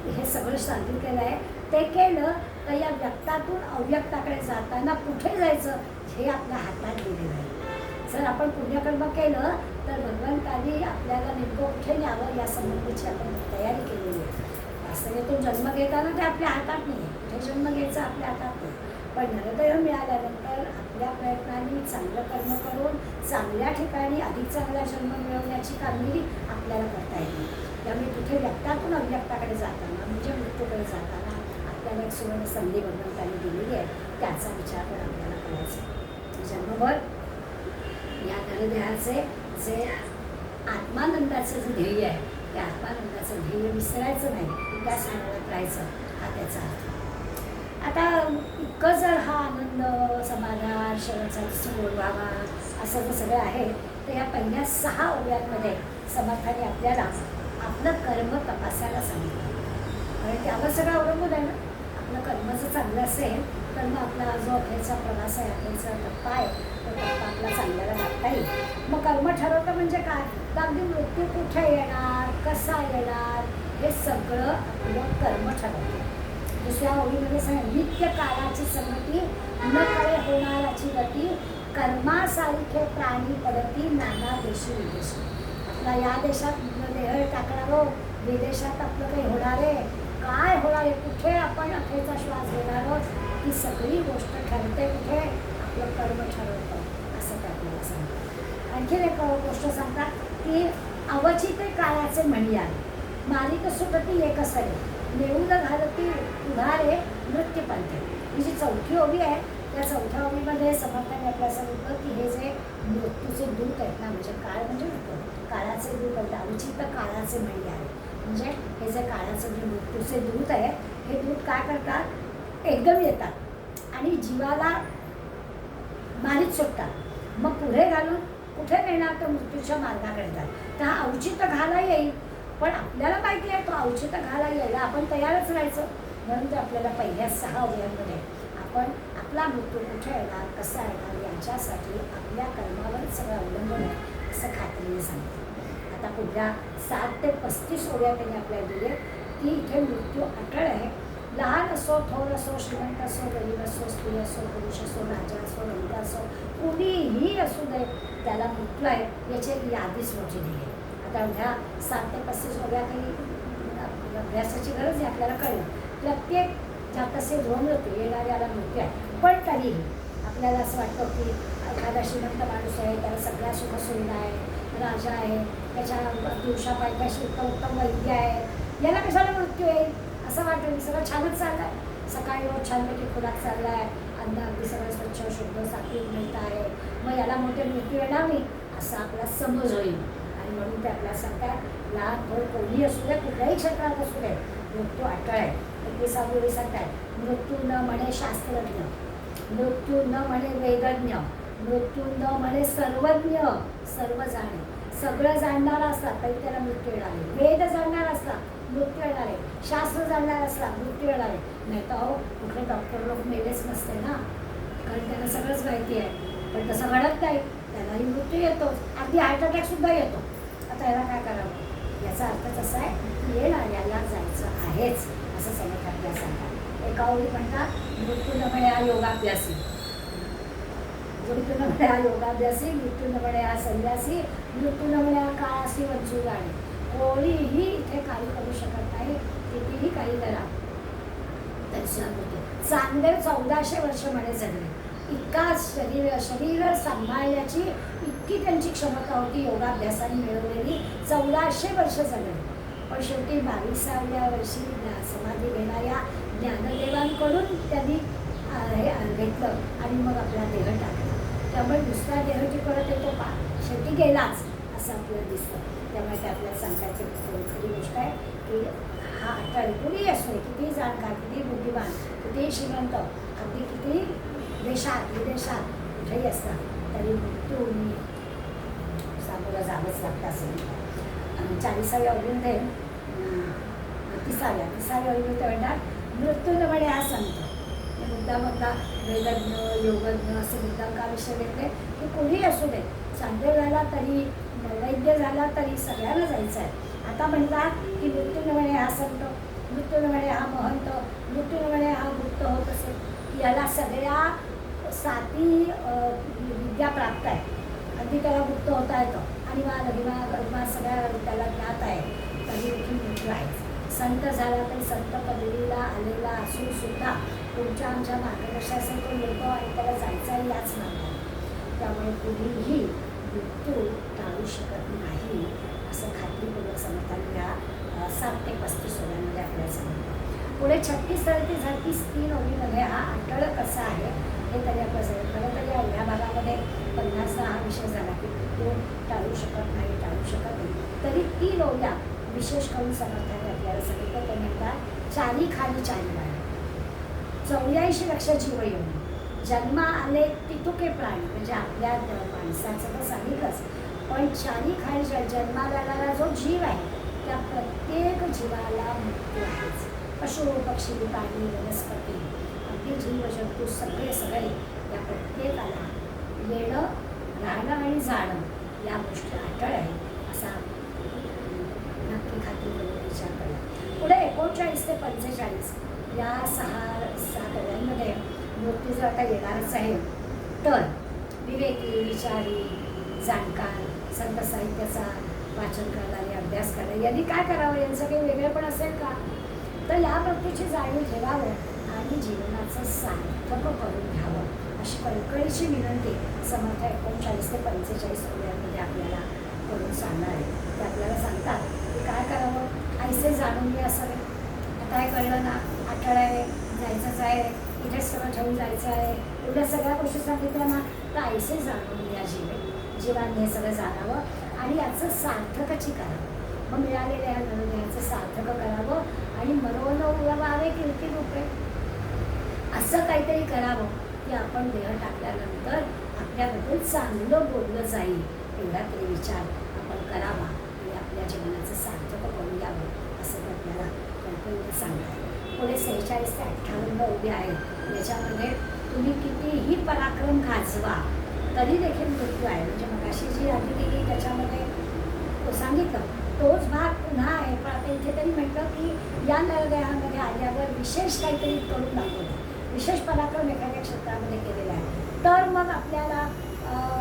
हे सगळं सांगितलेलं आहे. ते केलं तर या व्यक्तातून अव्यक्ताकडे जाताना कुठे जायचं हे आपल्या हातात दिलेलं आहे. जर आपण पुण्यकर्म केलं तर भगवंतानी आपल्याला नेमकं कुठे न्यावं या संबंधीची आपण तयारी केलेली आहे. वास्तवेतून जन्म घेताना ते आपल्या हातात नाही आहे, कुठे जन्म घ्यायचं आपल्या हातात नाही. पण नरदेह मिळाल्यानंतर आपल्या प्रयत्नांनी चांगलं कर्म करून चांगल्या ठिकाणी अधिक चांगला जन्म मिळवण्याची कामगिरी आपल्याला करता येते. त्यामुळे तिथे व्यक्तातून अव्यक्ताकडे जाताना एक सुवर्ण संधी भगवंतांनी दिलेली आहे, त्याचा विचार पण आपल्याला करायचा. जन्मभर या नरदेहाचे जे आत्मानंदाचं जे ध्येय आहे, त्या आत्मानंदाचं ध्येय विसरायचं नाही, त्या सांगण्यात राहायचं, हा त्याचा अर्थ. आता इतकं जर हा आनंद, समाधान, शरणाचा व्हावा असं जर सगळं आहे, तर या पहिल्या 6 ओव्यांमध्ये समर्थाने आपल्याला आपलं कर्म तपासायला सांगितलं. कारण त्यावर सगळं अवलंबून आहे ना. आपलं कर्म जर चांगलं असेल तर मग आपला जो अखेरचा प्रवास आहे, अखेरचा टप्पा आहे, तो टप्पा आपला चांगल्याला लागता येईल. मग कर्म ठरवतं म्हणजे काय, तर अगदी मृत्यू कुठे येणार, कसा येणार, हे सगळं आपलं कर्म ठरवतं. दुसऱ्या ओळीमध्ये सांग, नित्य काळाची संगती, न कळे होणाराची गती, कर्मासारखे प्राणी पडती नाना देशी विदेशी. आपला या देशात देह टाकणार, विदेशात आपलं काही होणार आहे, काय होणार आहे, कुठे आपण अखेरचा श्वास घेणार आहोत, ही सगळी गोष्ट ठरते कुठे, आपलं कर्म ठरवतं, असं ते आपल्याला सांगतात. आणखीन एक गोष्ट सांगतात की अवचित काळाचे म्हणी आहे, मारिक सुटती एक असेल, नेऊन घालती उधारे नृत्यपंथी. ही जी 4थी ओवी आहे, त्या 4थ्या ओवीमध्ये समर्थाने आपल्याला सांगितलं की हे जे मृत्यूचे दूत आहेत ना, म्हणजे काळ म्हणजे काळाचे दूत आहेत, अवचित काळाचे म्हणी आहे. म्हणजे हे जे काळाचं जे मृत्यूचे दूत आहे, हे दूत काय करतात, एकदम येतात आणि जीवाला मारीत सुटतात, मग पुढे घालून कुठे नेणार, तर मृत्यूच्या मार्गाकडे येतात. तर हा अवचित घाला येईल, पण आपल्याला माहिती आहे तो अवचित घाला यायला आपण तयारच राहायचं. म्हणून तर आपल्याला पहिल्या 6 ओव्यांमध्ये आपण आपला मृत्यू कुठे येणार, कसा येणार, याच्यासाठी आपल्या कर्मावर सगळं अवलंबून आहे असं खात्रीने सांगतो. आता पुढल्या 7 ते 35 ओव्या त्यांनी आपल्याला दिले की इथे मृत्यू अटळ आहे. लहान असो, थोर असो, श्रीमंत असो, गरीब असो, स्त्री असो, पुरुष असो, राजा असो, रंग असो, कुणीही असू दे, त्याला मृत्यू आहे याची यादीच मोठी दिली. आता ह्या 7 ते 35 ओव्या काही अभ्यासाची गरज आहे, आपल्याला कळलं. प्रत्येक जातसे मृत्यू येणाऱ्याला मृत्यू आहे, पण तरीही आपल्याला असं वाटतं की एखादा श्रीमंत माणूस आहे, त्याला सगळ्या सुखसुविधा आहे, राजा आहे, त्याच्या दिवसापायथ्याशी उत्तम वैद्य आहे, याला कशाला मृत्यू येईल असं वाटतं. सगळं छानच चाललं आहे, सकाळी रोज छानपैकी खुराक चालला आहे, अन्न अगदी सगळं स्वच्छ शुद्ध सात्विक मिळत आहे, मग याला मोठे मृत्यू येणार नाही असा आपला समज होईल. आणि म्हणून ते आपल्याला सांगतात, लहान थोड कोणी असू दे, कुठल्याही क्षेत्रात असू दे, मृत्यू अटळ आहे. 21 ओवी सांगतात, मृत्यू न म्हणे शास्त्रज्ञ, मृत्यू न म्हणे वेदज्ञ, मृत्यू न म्हणे सर्वज्ञ, सर्व जाणे. सगळं जाणणारा असला तरी त्याला मृत्यू येणार आहे. वेद जाणणारा असला मृत्यू येणार आहे, शास्त्र जाणणारा असला मृत्यू येणार आहे. नाही तर अहो कुठले डॉक्टर लोक मेलेच नसते ना, कारण त्यांना सगळंच माहिती आहे. पण तसं घडत नाही, त्यालाही मृत्यू येतोच, अगदी हार्ट अटॅक सुद्धा येतो. आता याला काय करावं, याचा अर्थच असा आहे की येणार याला जायचं आहेच असं समज आपल्याला सांगतात. एका ओळी म्हणतात, मृत्यू न म्हणे हा योगाभ्यासी, मृत्यू न म्हणे हा योगाभ्यासी, मृत्यू न म्हणे हा संन्यासी, मृत्यू न म्हणे हा काळासी वंचू गाणे. कोणीही इथे काही करू शकत नाही, कितीही काही करा तरी मृत्यू. चांगले 1400 वर्ष म्हणे जगले, इतका शरीर सांभाळण्याची इतकी त्यांची क्षमता होती योगाभ्यासाने मिळवलेली. 1400 वर्ष जगले, पण शेवटी 22व्या वर्षी समाधी घेणाऱ्या ज्ञानदेवांकडून त्यांनी हे घेतलं आणि मग आपला देह टाकला. त्यामुळे दुसरा देह जी परत येतो शेवटी गेलाच असं आपल्याला दिसतं. त्यामुळे ते आपल्याला सांगायची खरी गोष्ट आहे की हा अटळ कुणीही असतो, कितीही जाणकार, कितीही बुद्धिमान, कितीही श्रीमंत, अगदी कितीही देशात विदेशात कुठेही असतात, तरी मृत्यूने सामोरं जावंच लागतं असं. 40व्या ओळीमध्ये 30व्या ओळीमध्ये म्हणतात, मृत्यू न म्हणे हा संत. हे मुद्दामधला वेदज्ञ योगज्ञ असे मुद्दाम का विषय घेतले की कोणीही असू दे, चांगले झाला तरी वैद्य झाला तरी सगळ्यांना जायचं आहे. आता म्हणतात की मृत्यू न म्हणे हा संत, मृत्यू न म्हणे हा महंत, मृत्यू न म्हणे हा गुप्त होत असेल, की याला सगळ्या 7 विद्या प्राप्त आहे, अगदी त्याला गुप्त होता येतं आणि मा सगळ्या त्याला ज्ञात आहे, तरी देखील मृत्यू आहे. संत झाला तरी संत पदवीला आलेला असून सुद्धा तुमच्या आमच्या मार्गदर्शनासाठी तो येतो आणि त्याला जायचाही याच मार्गाने. त्यामुळे कुणीही मृत्यू टाळू शकत नाही असं खात्रीपूर्वक समर्थाने या 7 ते 35 ओव्यांमध्ये आपल्याला सांगितलं. पुढे 36 33 36 3 ओळीमध्ये हा अटळ कसा आहे हे तरी आपलं सगळं. खरं तर या भागामध्ये 50चा हा विषय झाला की तो टाळू शकत नाही, टाळू शकत नाही. तरी 3 ओळ्या विशेष करून समर्थाने आपल्याला सांगितलं. ते म्हणतात चारी खाली चारी बाहेर, 84 लक्ष जीव येऊन जन्मा आले तितुके प्राणी, म्हणजे आपल्या माणसाचं तर सांगितलंच, पण चारी खाली जन्माला आलेला जो जीव आहे त्या प्रत्येक जीवाला मृत्यू आहेच. पशु पक्षी प्राणी वनस्पती अगदी जीव जंतू सगळे सगळे या प्रत्येकाला येणं राहणं आणि जाणं या गोष्टी अटळ आहे असा नक्की खात्री करून विचार करा. पुढे 39 ते 45 या 6-7 ओळ्यांमध्ये मृत्यू जर आता येणारच आहे तर विवेकी विचारी जाणकार संत साहित्याचा वाचन करणारे अभ्यास करणारे यांनी काय करावं, यांचं काही वेगळेपण असेल का, तर या बाबतीची जाणीव ठेवावं आणि जीवनाचं सार्थक करून घ्यावं अशी कळकळीची विनंती समर्थ 39 ते 45 ओळ्यांमध्ये आपल्याला करून सांगणार आहे. ते आपल्याला सांगतात की काय करावं, ऐसे जाणून घ्या सगळे. आता हे कळलं ना, आठवडा आहे, जायचंच आहे, इथेच सगळं ठेवून जायचं आहे, एवढ्या सगळ्या गोष्टी सांगितल्या ना, तर ऐसे जाणून घ्या जीवाने हे सगळं जाणावं आणि याचं सार्थकची करावं. मग मिळालेल्या ह्या नवदेहाचं सार्थक करावं आणि मरोन उरवावे कीर्ती रूपे, असं काहीतरी करावं की आपण देह टाकल्यानंतर आपल्याबद्दल चांगलं बोललं जाईल, एवढा तरी विचार आपण करावा आणि आपल्या जीवनाचं सार्थक करून घ्यावं असं ते आपल्याला कल्पना सांगतात. पुढे 46 ते 58 उभे आहेत. याच्यामध्ये तुम्ही कितीही पराक्रम गाजवा तरी देखील मृत्यू आहे. म्हणजे मगाशी जी आधी दिली त्याच्यामध्ये सांगितलं तोच भाग पुन्हा आहे, पण आता इथे तरी म्हटलं की या नरदेहामध्ये आल्यावर विशेष काहीतरी करून दाखवलं, विशेष पराक्रम एखाद्या क्षेत्रामध्ये केलेला आहे, तर मग आपल्याला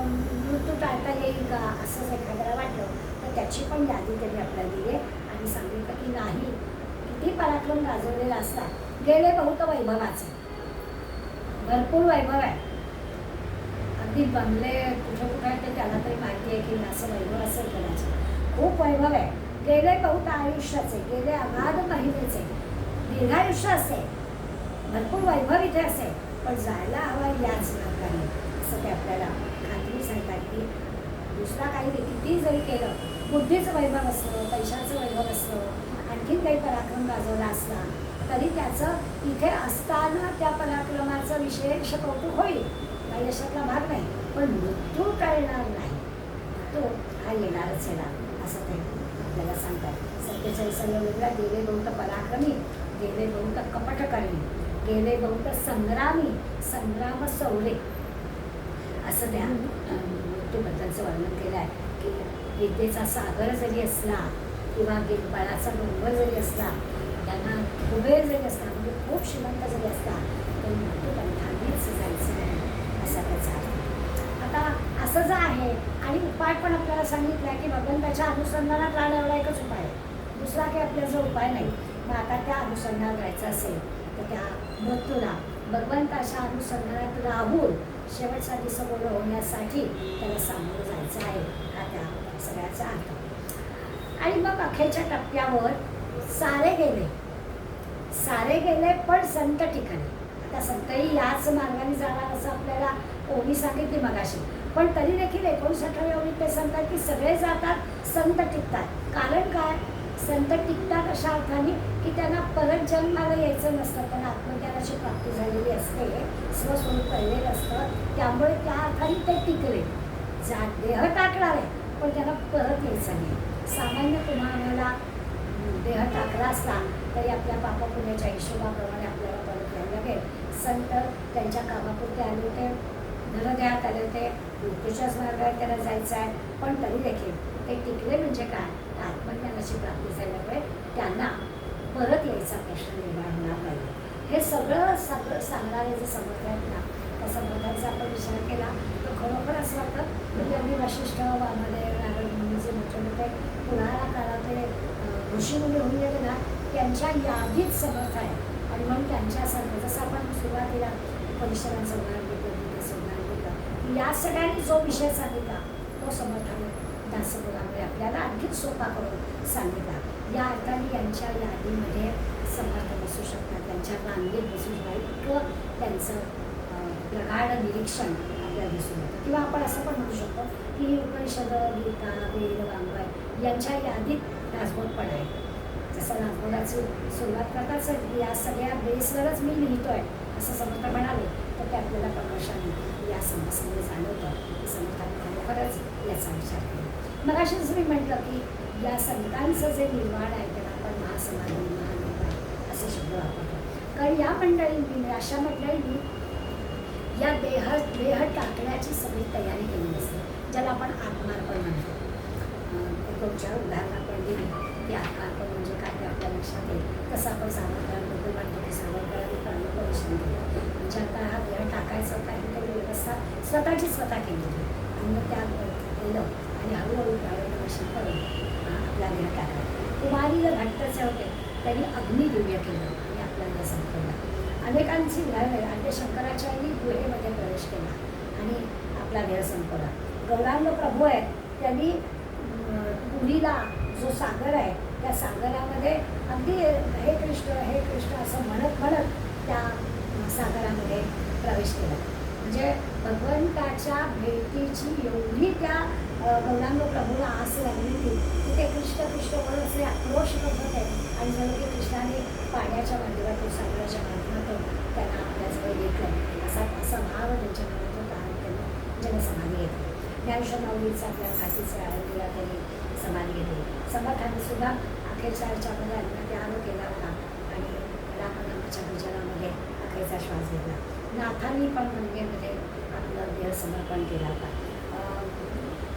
मृत्यू टाळता येईल का असंच एखाद्याला वाटलं तर त्याची पण यादी त्यांनी आपल्याला दिली आहे आणि सांगितलं की नाही, किती पराक्रम गाजवलेला असता, गेले बहुत वैभवाचे, भरपूर वैभव आहे, अगदी बंगले कुठं कुठं आहे ते त्याला तरी माहिती आहे की असं वैभव असेल कदाचित, खूप वैभव आहे, गेले बहुत आयुष्याचे, गेले अगाध महिनेचे, दीर्घायुष्य असे, भरपूर वैभव इथे असे, पण जायला हवा याच मार्गाने असं ते आपल्याला खात्री सांगतात की दुसरा काही किती जरी केलं, बुद्धीचं वैभव असलं, पैशाचं वैभव असलं, आणखीन काही पराक्रम गाजवला असला तरी त्याचं इथे असताना त्या पराक्रमाचं विशेष कौतुक होईल, काही यशातला भाग नाही, पण मृत्यू टळणार नाही, तो हा येणारच येणार असं ते आपल्याला सांगतात. 47 वेगळा गेले बहुत पराक्रमी, गेले बहुत कपटकर्मी, गेले बहुत संग्रामी, संग्राम सौरे असं त्या मृत्यूबद्दलचं वर्णन केलं आहे की विद्येचा सागर जरी असला किंवा बळाचा डोंगर जरी असला, त्यांना कुबेर जरी असला, म्हणजे खूप श्रीमंत जरी असला तरी मृत्यूपंथानेच जायचं नाही असा त्याचा अर्थ. आता असं जर आहे आणि उपाय पण आपल्याला सांगितलं की भगवंताच्या अनुसंधानात राहणं एवढा एकच उपाय आहे, दुसरा काही आपल्याचा उपाय नाही. मग आता त्या अनुसंधानात राहायचं असेल तर त्या मृत्यूला भगवंताच्या अनुसंधानात राहून शेवटचा दिवस बोल होण्यासाठी त्याला सामोरं जायचं आहे, हा त्या सगळ्याचा अर्थ. आणि मग अखेरच्या टप्प्यावर सारे गेले पण संत टिकले. आता संतही याच मार्गाने जाणार असं आपल्याला ओवी सांगितली मगाशी, पण तरी देखील 59व्या ओवीत ते सांगतात की सगळे जातात, संत टिकतात. कारण काय, संत टिकतात अशा अर्थाने की त्यांना परत जन्माला यायचं नसतं, त्यांना आत्मज्ञानाची प्राप्ती झालेली असते, स्वस्वरूप कळलेलं असतं, त्यामुळे त्या अर्थाने ते टिकले. देह टाकणार आहे पण त्यांना परत यायचं नाही. सामान्य तुम्हाला देह टाकला असला तरी आपल्या पापापुण्याच्या हिशोबाप्रमाणे आपल्याला परत यायला लागेल. संत त्यांच्या कामापुरते आले होते, धनदेहात आले होते, मृत्यूच्याच मार्गावर त्यांना जायचं आहे, पण तरी देखील ते टिकले. म्हणजे काय, आत्मज्ञानाची प्राप्ती झाल्यामुळे त्यांना परत यायचा प्रश्न निर्माण होणार नाही. हे सगळं सांगणारे जे समर्थ आहेत ना, त्या समर्थांचा आपण विचार केला तर खरोखर असं वाटतं म्हणजे अगदी वशिष्ठ, वामदेव, नारद मुनी जे मोठे मोठे पुराणा काळातले ऋषीमुनी होऊन गेले ना, त्यांच्या यादीत समर्थ आहे. आणि म्हणून त्यांच्यासारखं जसं आपण सुरुवातीला परिसरांचं उदाहरण घेतलं, गीतेचं उदाहरण घेतलं, या सगळ्यांनी जो विषय सांगितला तो समर्थाने दासबोधामुळे आपल्याला आणखीच सोपा करून सांगितला. या अर्थाने यांच्या यादीमध्ये समर्थ बसू शकतात. आपल्या अंगी दिसून राहील इतकं त्यांचं प्रगाढ निरीक्षण आपल्याला दिसून येतं. किंवा आपण असं पण म्हणू शकतो की उपनिषद, गीता, वेद, वाङ्मय यांच्या यादीत दासबोध पण आहे. जसं दासबोधाची सुरुवात करताच या सगळ्या बेसवरच मी लिहितोय असं समर्थ म्हणाले, तर ते आपल्याला प्रकर्षाने या समस्येने जाणवतं की समर्थाने खरोखरच याचा विचार केला. मग अशी जसं मी म्हटलं की या संतांचं जे निर्माण आहे त्याला आपण महासमाधी, महानिर्वाण असे शब्द वापरतो. कारण या मंडळींनी, अशा मंडळींनी या देह टाकण्याची सगळी तयारी केली असते, ज्याला आपण आत्मार्पण म्हणतो. एक दोन चार उदाहरणं आपण दिली की आत्मार्पण म्हणजे काय ते आपल्या लक्षात येईल. तसं आपण सावरकरांबद्दल म्हणतो की सावरकरांनी कर्मपरिश्रम केला, म्हणजे आता हा देह टाकायचा होता ही काही व्यवस्था स्वतः केली होती आणि मग त्या केलं आणि हळूहळू प्रारंभाशी करून आपला देह टाकला. कुमारीला घट्टचे होते त्यांनी अग्निदिव्य केलं आणि आपला देह संपवला. अनेकांची उदाहरणे आणि ते शंकराचार्यांनी गुहेमध्ये प्रवेश केला आणि आपला देह संपवला. गौरांग प्रभू आहेत त्यांनी पुरीला जो सागर आहे त्या सागरामध्ये अगदी हे कृष्ण असं म्हणत त्या सागरामध्ये प्रवेश केला. म्हणजे भगवंताच्या भेटीची एवढी त्या गौरांग प्रभूला आस लागली होती की ते कृष्ण म्हणून असे आक्रोश करत होते आणि जणू की कृष्णाने पाण्याच्या माध्यमातून, सागराच्या माध्यमातून त्यांना आपल्याजवळ घेतलं असा भाव त्यांच्या मनात होता आणि त्यांनी जनसमाधी घेतली. ज्ञानेश्वर माऊलीचा आपल्या घाटीचे आळंदीला त्यांनी समाधी घेतली. समर्थांनी सुद्धा अखेरच्या ह्याच्यामध्ये त्याग केला होता आणि रामनामाच्या भजनामध्ये अखेरचा श्वास घेतला. नाथांनी पण गंगेमध्ये आपलं देह समर्पण केला होता.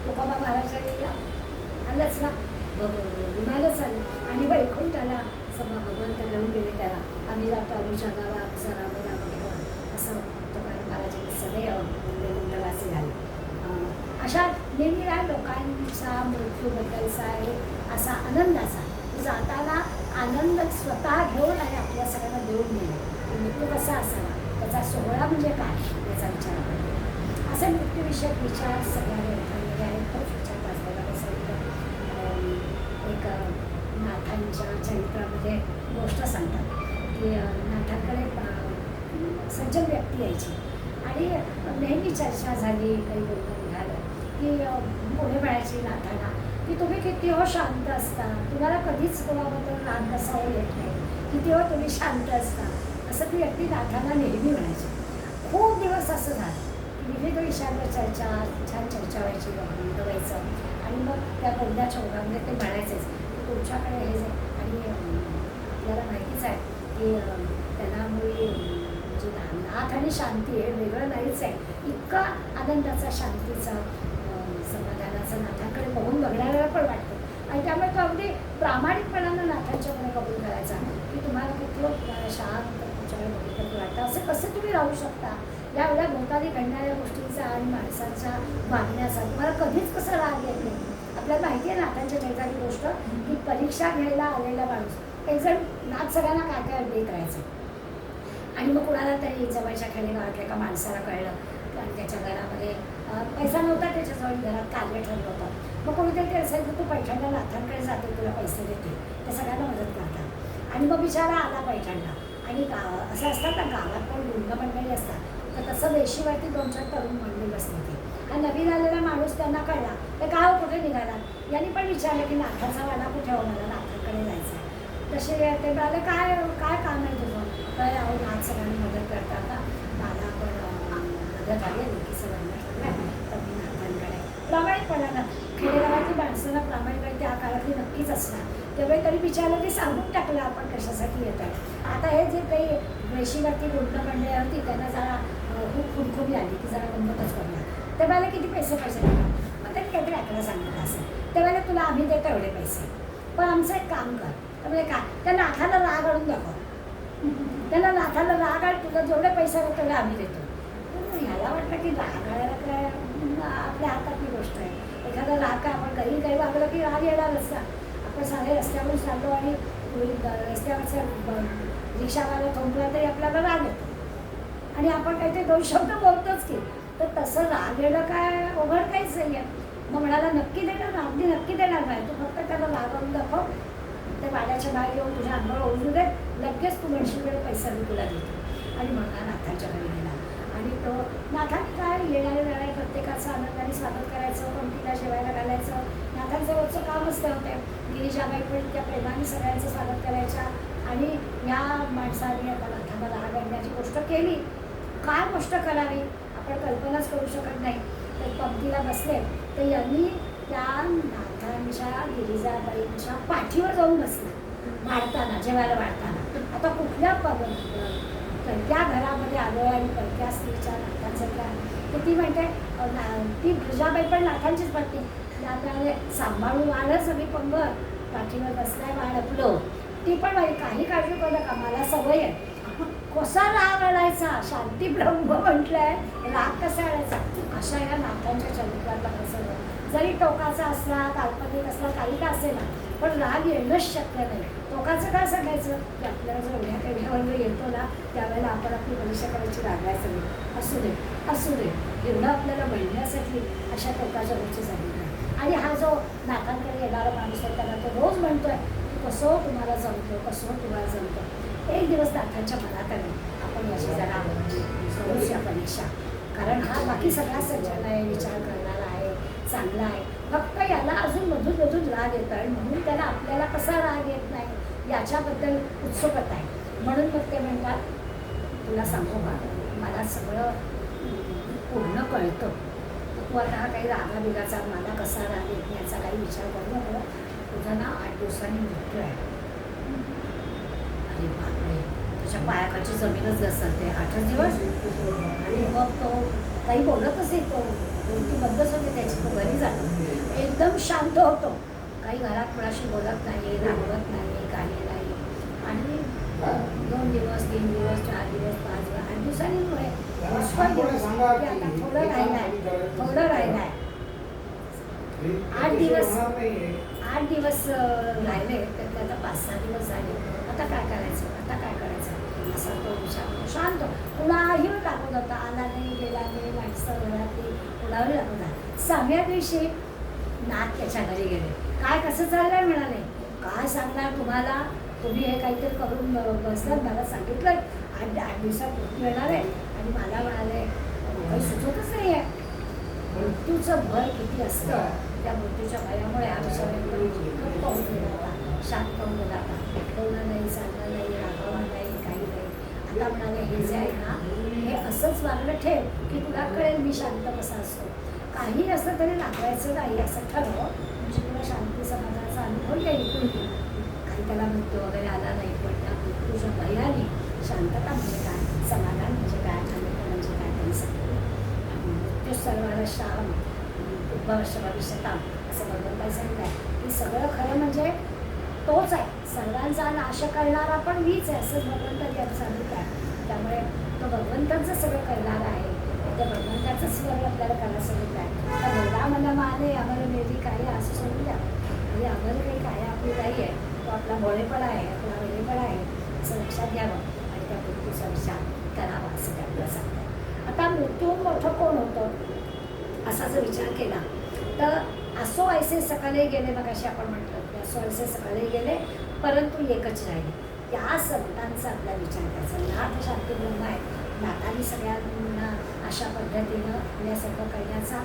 तुकोबा महाराजांनी आलंच ना, विमानच आलं आणि वैकुंठाला भगवंत घेऊन गेले त्याला. आम्ही जातो आमच्या गावा आमचा रामनाम घेऊन असं तुकाराम महाराजांनी सदैव वैकुंठवासी झाले. अशा निरनिराळ्या लोकांचा मृत्यूबद्दलचा एक असा आनंदाचा जाताना आनंद स्वतः घेऊन आणि आपल्या सगळ्यांना देऊन गेले. मृत्यू कसा असावा, त्याचा सोहळा म्हणजे काय याचा विचार करतो. असे मृत्यूविषयक विचार सगळ्या ग्रंथांमध्ये आहेत. खूप विचार वाचलेला एक नाथांच्या चरित्रामध्ये गोष्ट सांगतात की नाथांकडे सज्जन व्यक्ती यायची आणि नेहमी चर्चा झाली, काही बोलणं निघालं की पुढे म्हणायची नाथांना की तुम्ही किती हो शांत असता, तुम्हाला कधीच कोणाबद्दल राग कसावं येत नाही, किती हो तुम्ही शांत असता, असं ती व्यक्ती नाथांना नेहमी म्हणायची. खूप दिवस असं झालं की विविध विषयांवर चर्चा, छान चर्चा व्हायची, व्हायचं आणि मग त्या कोणत्या चौघांमध्ये ते म्हणायचेच की तुमच्याकडे हे जे आणि आपल्याला माहितीच आहे की त्यामुळे म्हणजे नाथ आणि शांती हे वेगळं नाहीच आहे. इतका आनंदाचा, शांतीचा, समाधानाचा नाथांकडे बघून बघणाऱ्याला पण वाटतं आणि त्यामुळे तो अगदी प्रामाणिकपणानं नाथांच्याकडे कबूल करायचा की तुम्हाला किती शांत तुमच्याकडे बघितलं वाटतं, असं कसं तुम्ही राहू शकता या एवढ्या भोवताली घडणाऱ्या गोष्टींचा आणि माणसांच्या वागण्याचा तुम्हाला कधीच कसं राग येत नाही. आपल्याला माहिती आहे नाथांच्या चरित्राची गोष्ट की परीक्षा घ्यायला आलेला माणूस एक जण नाथ सगळ्यांना काय काय देत राहायचं आणि मग कुणाला तरी जवळच्या खेडेगावातल्या एका माणसाला कळलं आणि त्याच्या घरामध्ये पैसा नव्हता, त्याच्याजवळ घरात कार्य ठरलं होतं. मग कोणीतरी ते असेल तर तू पैठणला नाथांकडे जाते, तुला पैसे देते, ते सगळ्यांना मदत करतात. आणि मग बिचारा आला पैठणला आणि असं असतात ना गावात पण गुंड मंडळी असतात, तर तसं वेशीवरती 2-4 तरुण मंडळी बसली होती. हा नवीन आलेला माणूस त्यांना कळला, तर काय हो कुठे निघाला, यांनी पण विचारलं की नाथाचा वाडा कुठे हो, मला नाथाकडे जायचं आहे. तसे ते म्हणाले काय काय काम आहे तुझं, काय अहो नाथ सगळ्यांनी मदत करतात ना, मला पण मदत आली आहे की सगळ्यांना ठरलं तर मी नाथांकडे. प्रामाणिकपणानं खेडेगावातली माणसांना प्रामाणिकपणे त्या काळातली नक्कीच असणार. त्यामुळे तरी विचारलं की सांगून टाकलं आपण कशासाठी येत आहे. आता हे जे काही वेशीवरती गुंड मंडळी होती त्यांना जरा खूप खुणखुणी आली की जरा गंमतच करणार. ते मला किती पैसे देणार, मग त्यांनी काहीतरी आकडा सांगितलं असेल. त्यावेळेला तुला आम्ही देतो एवढे पैसे, पण आमचं एक काम कर. त्यामुळे काय, त्या नाथाला राग आणून दाखव, त्याला नाथाला राग आण, तुला जेवढे पैसे आहेत तेवढे आम्ही देतो. ह्याला वाटलं की राग आणायला काय आपल्या हातातली गोष्ट आहे. एखादा राग काय आपण काही वागलं की राग येणारच ना. आपण सारे रस्त्यावरून चाललो आणि रस्त्यावरचा रिक्षावाला थोपला तरी आपल्याला राग येतो आणि आपण काहीतरी 2 शब्द बोलतोच की. तर तसं राग येणं काय अवघड काहीच नाही आहे. मग म्हणाला नक्की देणार ना, अगदी नक्की देणार नाही, तू फक्त त्याला राग आणून दाखव, ते वाड्याच्या बाहेर येऊन तुझ्या अंगावर ओढू दे, लगेच तू म्हणशील वेळ पैसा मी तुला देतो. आणि म्हणला नाथांच्या घरी गेला आणि तो नाथांनी काय येणारे वेळा प्रत्येकाचं आनंदाने स्वागत करायचं, पंक्तीला जेवायला घालायचं. नाथांचं रोजचं कामच ते होते. गिरीजाबाई पण त्या प्रेमाने सगळ्यांचं स्वागत करायच्या. आणि या माणसाने आता नाथांना राग आणण्याची गोष्ट केली. काय गोष्ट करावी आपण कल्पनाच करू शकत नाही. ते पंक्तीला बसले तर यांनी त्या नाथांच्या गिरिजाबाईंच्या पाठीवर जाऊन बसला वाढताना, जेवायला वाढताना. आता कुठल्या त्या घरामध्ये आलो आणि परक्या स्त्रीच्या नाथांचं काय तर ती म्हणते ती गिरिजाबाई पण नाथांचीच पत्नी. त्यामुळे सांभाळून आलं सगळी पंगत, पाठीवर बसलाय वाढ आपलं. ती पण काही काळजी करू नका, मला सवय आहे. कसा राग आणायचा, शांती ब्रह्म म्हटलंय, राग कसा आणायचा. अशा या नाथांच्या चरित्रातला प्रसंग जरी टोकाचा असला, काल्पनिक असला, काही का असेल ना, पण राग येणंच शक्य नाही. टोकाचं काय सांगायचं की आपल्याला जो एवढ्या केवढ्यावर येतो ना त्यावेळेला आपण आपली परीक्षा करायची रागायचं नाही. असू दे असू दे एवढं आपल्याला मिळण्यासाठी अशा टोकाच्या गोष्टी झाली नाही. आणि हा जो नाथांकडे येणारा माणूस आहे त्याला तो रोज म्हणतोय की कसं तुम्हाला जमतं, कसं तुम्हाला जमतं. एक दिवस नाथांच्या मनात आले आपण याची जरा करूया परीक्षा, कारण हा बाकी सगळा सज्जन आहे, विचार करणारा आहे, चांगला आहे. फक्त याला अजून मधून मधून राग येतो आहे, म्हणून त्याला आपल्याला कसा राग येत नाही याच्याबद्दल उत्सुकता आहे. म्हणून मग ते म्हणतात तुला सांगू का, मला सगळं पूर्ण कळतं, तू आता हा काही रागाबिगाचा मला कसा राग येत नाही याचा काही विचार करू नको. तुझा ना 8 दिवसांनी मृत्यू आहे. अरे बापरे, त्याच्या पायाखालची जमीनच घसरते. 8च दिवस. आणि मग तो काही बोलतच नाही, तो ती बंदच होते त्याची. तो घरी जातो, एकदम शांत होतो, काही घरात कोणाशी बोलत नाही, रागवत नाही, काही नाही. आणि 2 दिवस 3 दिवस 4 दिवस 5 दिवस 8 दिवसांनी पुष्कळ दिवस आता थोडं राहिलाय, थोडं राहिलाय. 8 दिवस राहिले त्यातले आता 5-6 दिवस झाले. आता काय करायचं, आता काय करायचं असा तो विचार. शांत, कुणाही दाखवत होता, आला नाही गेला नाही, माणसं घरातली कुणावरही दाखवत होता. 6व्या दिवशी नाथ त्याच्या घरी गेले. काय कसं चाललंय म्हणाले. काय सांगणार तुम्हाला, तुम्ही हे काहीतरी करून बसलं, मला सांगितलं 8 दिवसात मृत्यू येणार आहे आणि मला म्हणाले काही सुचतच नाही आहे. मृत्यूचं भय किती असतं, त्या मृत्यूच्या भयामुळे हा विचार गप्प होऊन गेला होता, शांत होऊन गेला होता. बोलणं नाही, चालणं नाही, रागावणं नाही, काही नाही. आता म्हणाले हे जे आहे ना हे असंच वागणं ठेव की तुला कळेल मी शांत कसा असतो. काही असं तरी रागवायचं नाही असं ठरव, म्हणजे तुला शांती समाधानाचा अनुभव येईल. काही त्याला मृत्यू वगैरे आला नाही, पण त्या मृत्यूच्या भयाने शांतता म्हणजे काय, समाधान म्हणजे काय, आनंद म्हणजे काय त्यांनी सांगितलं. मृत्यू सर्वाला श्रावण उद्भवश्य भविष्यताम असं भगवंताने सांगितलं आहे की सगळं खरं म्हणजे तोच आहे, सर्वांचा नाश करणारा पण मीच आहे असंच भगवंताने यात सांगितलं आहे. त्यामुळे तो भगवंताचं सगळं करणारा आहे, त्या भगवंताचं सगळं आपल्याला करायला सांगितलं आहे. तर बोला मला माने आम्हाला मेरी काय असं सांगून द्या, म्हणजे आम्हाला काही काय आपली काही आहे, तो आपला भोळेपणा आहे, आपला वेळेपणा आहे असं लक्षात घ्यावं आणि त्या मृत्यूचा विचार करावा असं ते आपल्याला सांगतात. आता मृत्यू मोठं कोण होतं असा जर विचार केला तर असो ऐसे सकाळी गेले, मग असे आपण म्हटलं की असो ऐसे सकाळी गेले परंतु एकच राहिले. त्या संतांचा आपला विचार करायचा. नाथ शांती ब्रह्म आहे, नाथांनी सगळ्यांना अशा पद्धतीनं आपल्यासारखं करण्याचा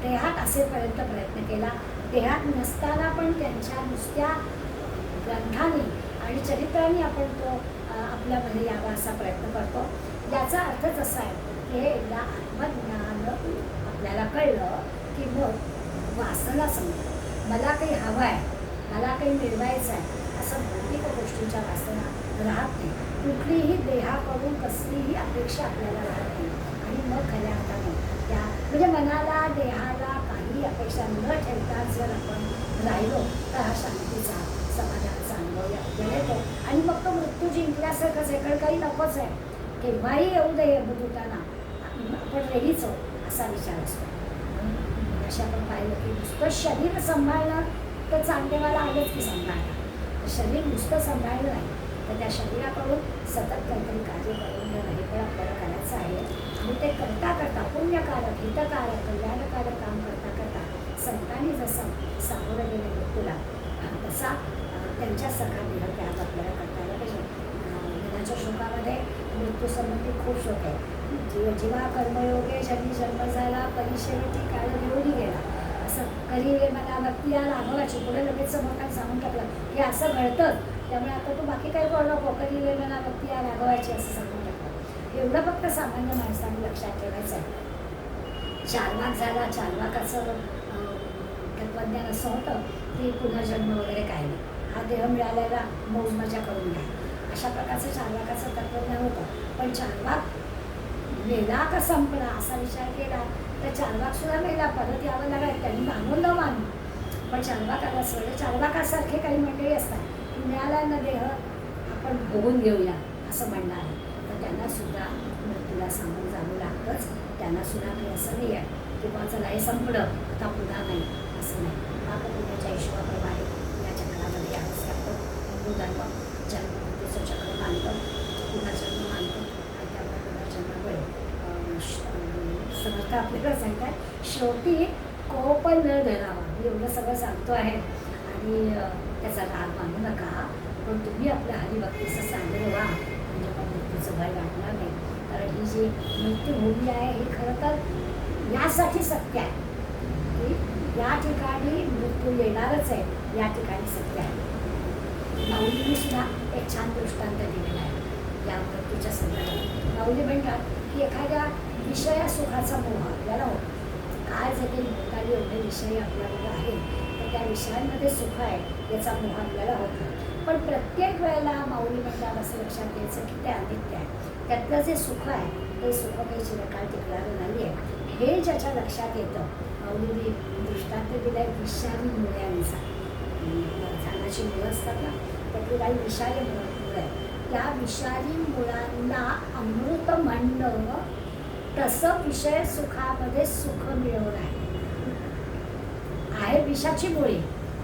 देहात असेपर्यंत प्रयत्न केला. देहात नसताना पण त्यांच्या नुसत्या ग्रंथांनी आणि चरित्रांनी आपण तो आपल्यामध्ये यावा असा प्रयत्न करतो. याचा अर्थच असा आहे की हे एकदा आत्मज्ञान आपल्याला कळलं की मग वासना समजतं. मला काही हवं आहे, मला काही मिळवायचं आहे असं भौतिक गोष्टींच्या वासना राहत नाही. कुठलीही देहाकडून कसलीही अपेक्षा आपल्याला राहत नाही. आणि मग खऱ्या अर्थाने त्या म्हणजे मनाला देहाला काही अपेक्षा न ठेवता जर आपण राहिलो तर हा शांतीचा समाधानाचा अनुभव आपल्याला येतो. आणि मग तो मृत्यू जिंकल्यासारखंच आहे, कारण काही नकोच आहे, केव्हाही येऊ दे यमदूतांना आपण रेडीच आहोत असा विचार असतो. अशा आपण पाहिलं की नुसतं शरीर सांभाळणं तर चांगदेवाला आलंच की सांभाळणं. तर शरीर नुसतं सांभाळलं नाही तर त्या शरीराकडून सतत काहीतरी कार्य करून घेणं हे पण आपल्याला करायचं आहे. आणि ते करता करता पुण्यकारक, हितकारक, कल्याणकारक काम करता करता संतांनी जसं सामोरं गेले मृत्यूला तसा त्यांच्या सगळा देह त्याग आपल्याला करता आला पाहिजे. जन्माच्या शोकामध्ये मृत्यूसंबंधी खूप शोक आहे. जीवा कर्मयोगे जन्मी जन्म झाला परिशेवटी काळ घेऊन गेला, असं करी मला भक्ती या राघवाची. पुढे लगेच समोर सांगून टाकलं की असं घडतं, त्यामुळे आता तू बाकी काही बोलू नको, करी मला भक्ती या राघवाची असं सांगून टाकलं. एवढं फक्त सामान्य माणसाने लक्षात ठेवायचं आहे. चार्वाक झाला, चार्वाकाचं तत्त्वज्ञान असं होतं की पुनर्जन्म वगैरे काही नाही, हा देह मिळालेला मौज मजा करून घ्या, अशा प्रकारचं चार्वाकाचं तत्त्वज्ञान होतं. पण चार्वाक मेला का संपला असा विचार केला तर चार्वाकसुद्धा मेला, परत यावं लागलं, त्यांनी मानून न मानू, पण चार्वाकाला सगळं चार्वाकासारखे काही मंडळी असतात की मिळाला ना देह आपण भोगून घेऊया असं म्हणणार, तर त्यांना सुद्धा मृत्यूला सामोरं जावं लागतंच. त्यांना सुद्धा काही असं नाही आहे की बा चला हे संपलं आता पुन्हा नाही, असं नाही. आपण पुण्याच्या हिशोबाप्रमाणे या चक्रामध्ये यावंच लागतं. हिंदू धर्म जन्ममृत्यूचं चक्र मानतं, पुनर्जन्म मानतो, आणि त्यामुळे पुनर्जन्मामुळे समर्थ आपल्याला सांगतात शेवटी कोप न धरावा. मी एवढं सगळं सांगतो आहे आणि त्याचा राग मानू नका, पण तुम्ही आपल्या हरिभक्तीचं साधन व्हा, म्हणजे मग मृत्यूचं भय वाटणार नाही. कारण ही जी मृत्यूभूमी आहे ही खरं तर यासाठी सत्य आहे की या ठिकाणी मृत्यू येणारच आहे, या ठिकाणी सत्य आहे. माऊलींनी सुद्धा एक छान दृष्टांत दिलेला आहे या मृत्यूच्या संदर्भात. माऊली म्हणतात की एखाद्या विषया सुखाचा मोह आपल्याला होतो, काय जरी मोठाली एवढे विषय आपल्याकडे आहेत तर त्या विषयांमध्ये सुख आहे याचा मोह आपल्याला होतो. पण प्रत्येक वेळेला माऊली म्हणतात असं लक्षात घ्यायचं की ते अनित्य आहे. त्यातलं जे सुख आहे ते सुख काही चिरकाळ टिकणारं नाही आहे, हे ज्याच्या लक्षात येतं. माऊलींनी दृष्टांत दिला आहे विषारी मुळ्यांचा. झाडाची मुळं असतात ना, त्यातली काही विषारी मुळं आहे, त्या विषारी मुळांना अमृत म्हणणं तसं विषय सुखामध्ये सुख मिळवणं आहे. विषाची मुळी,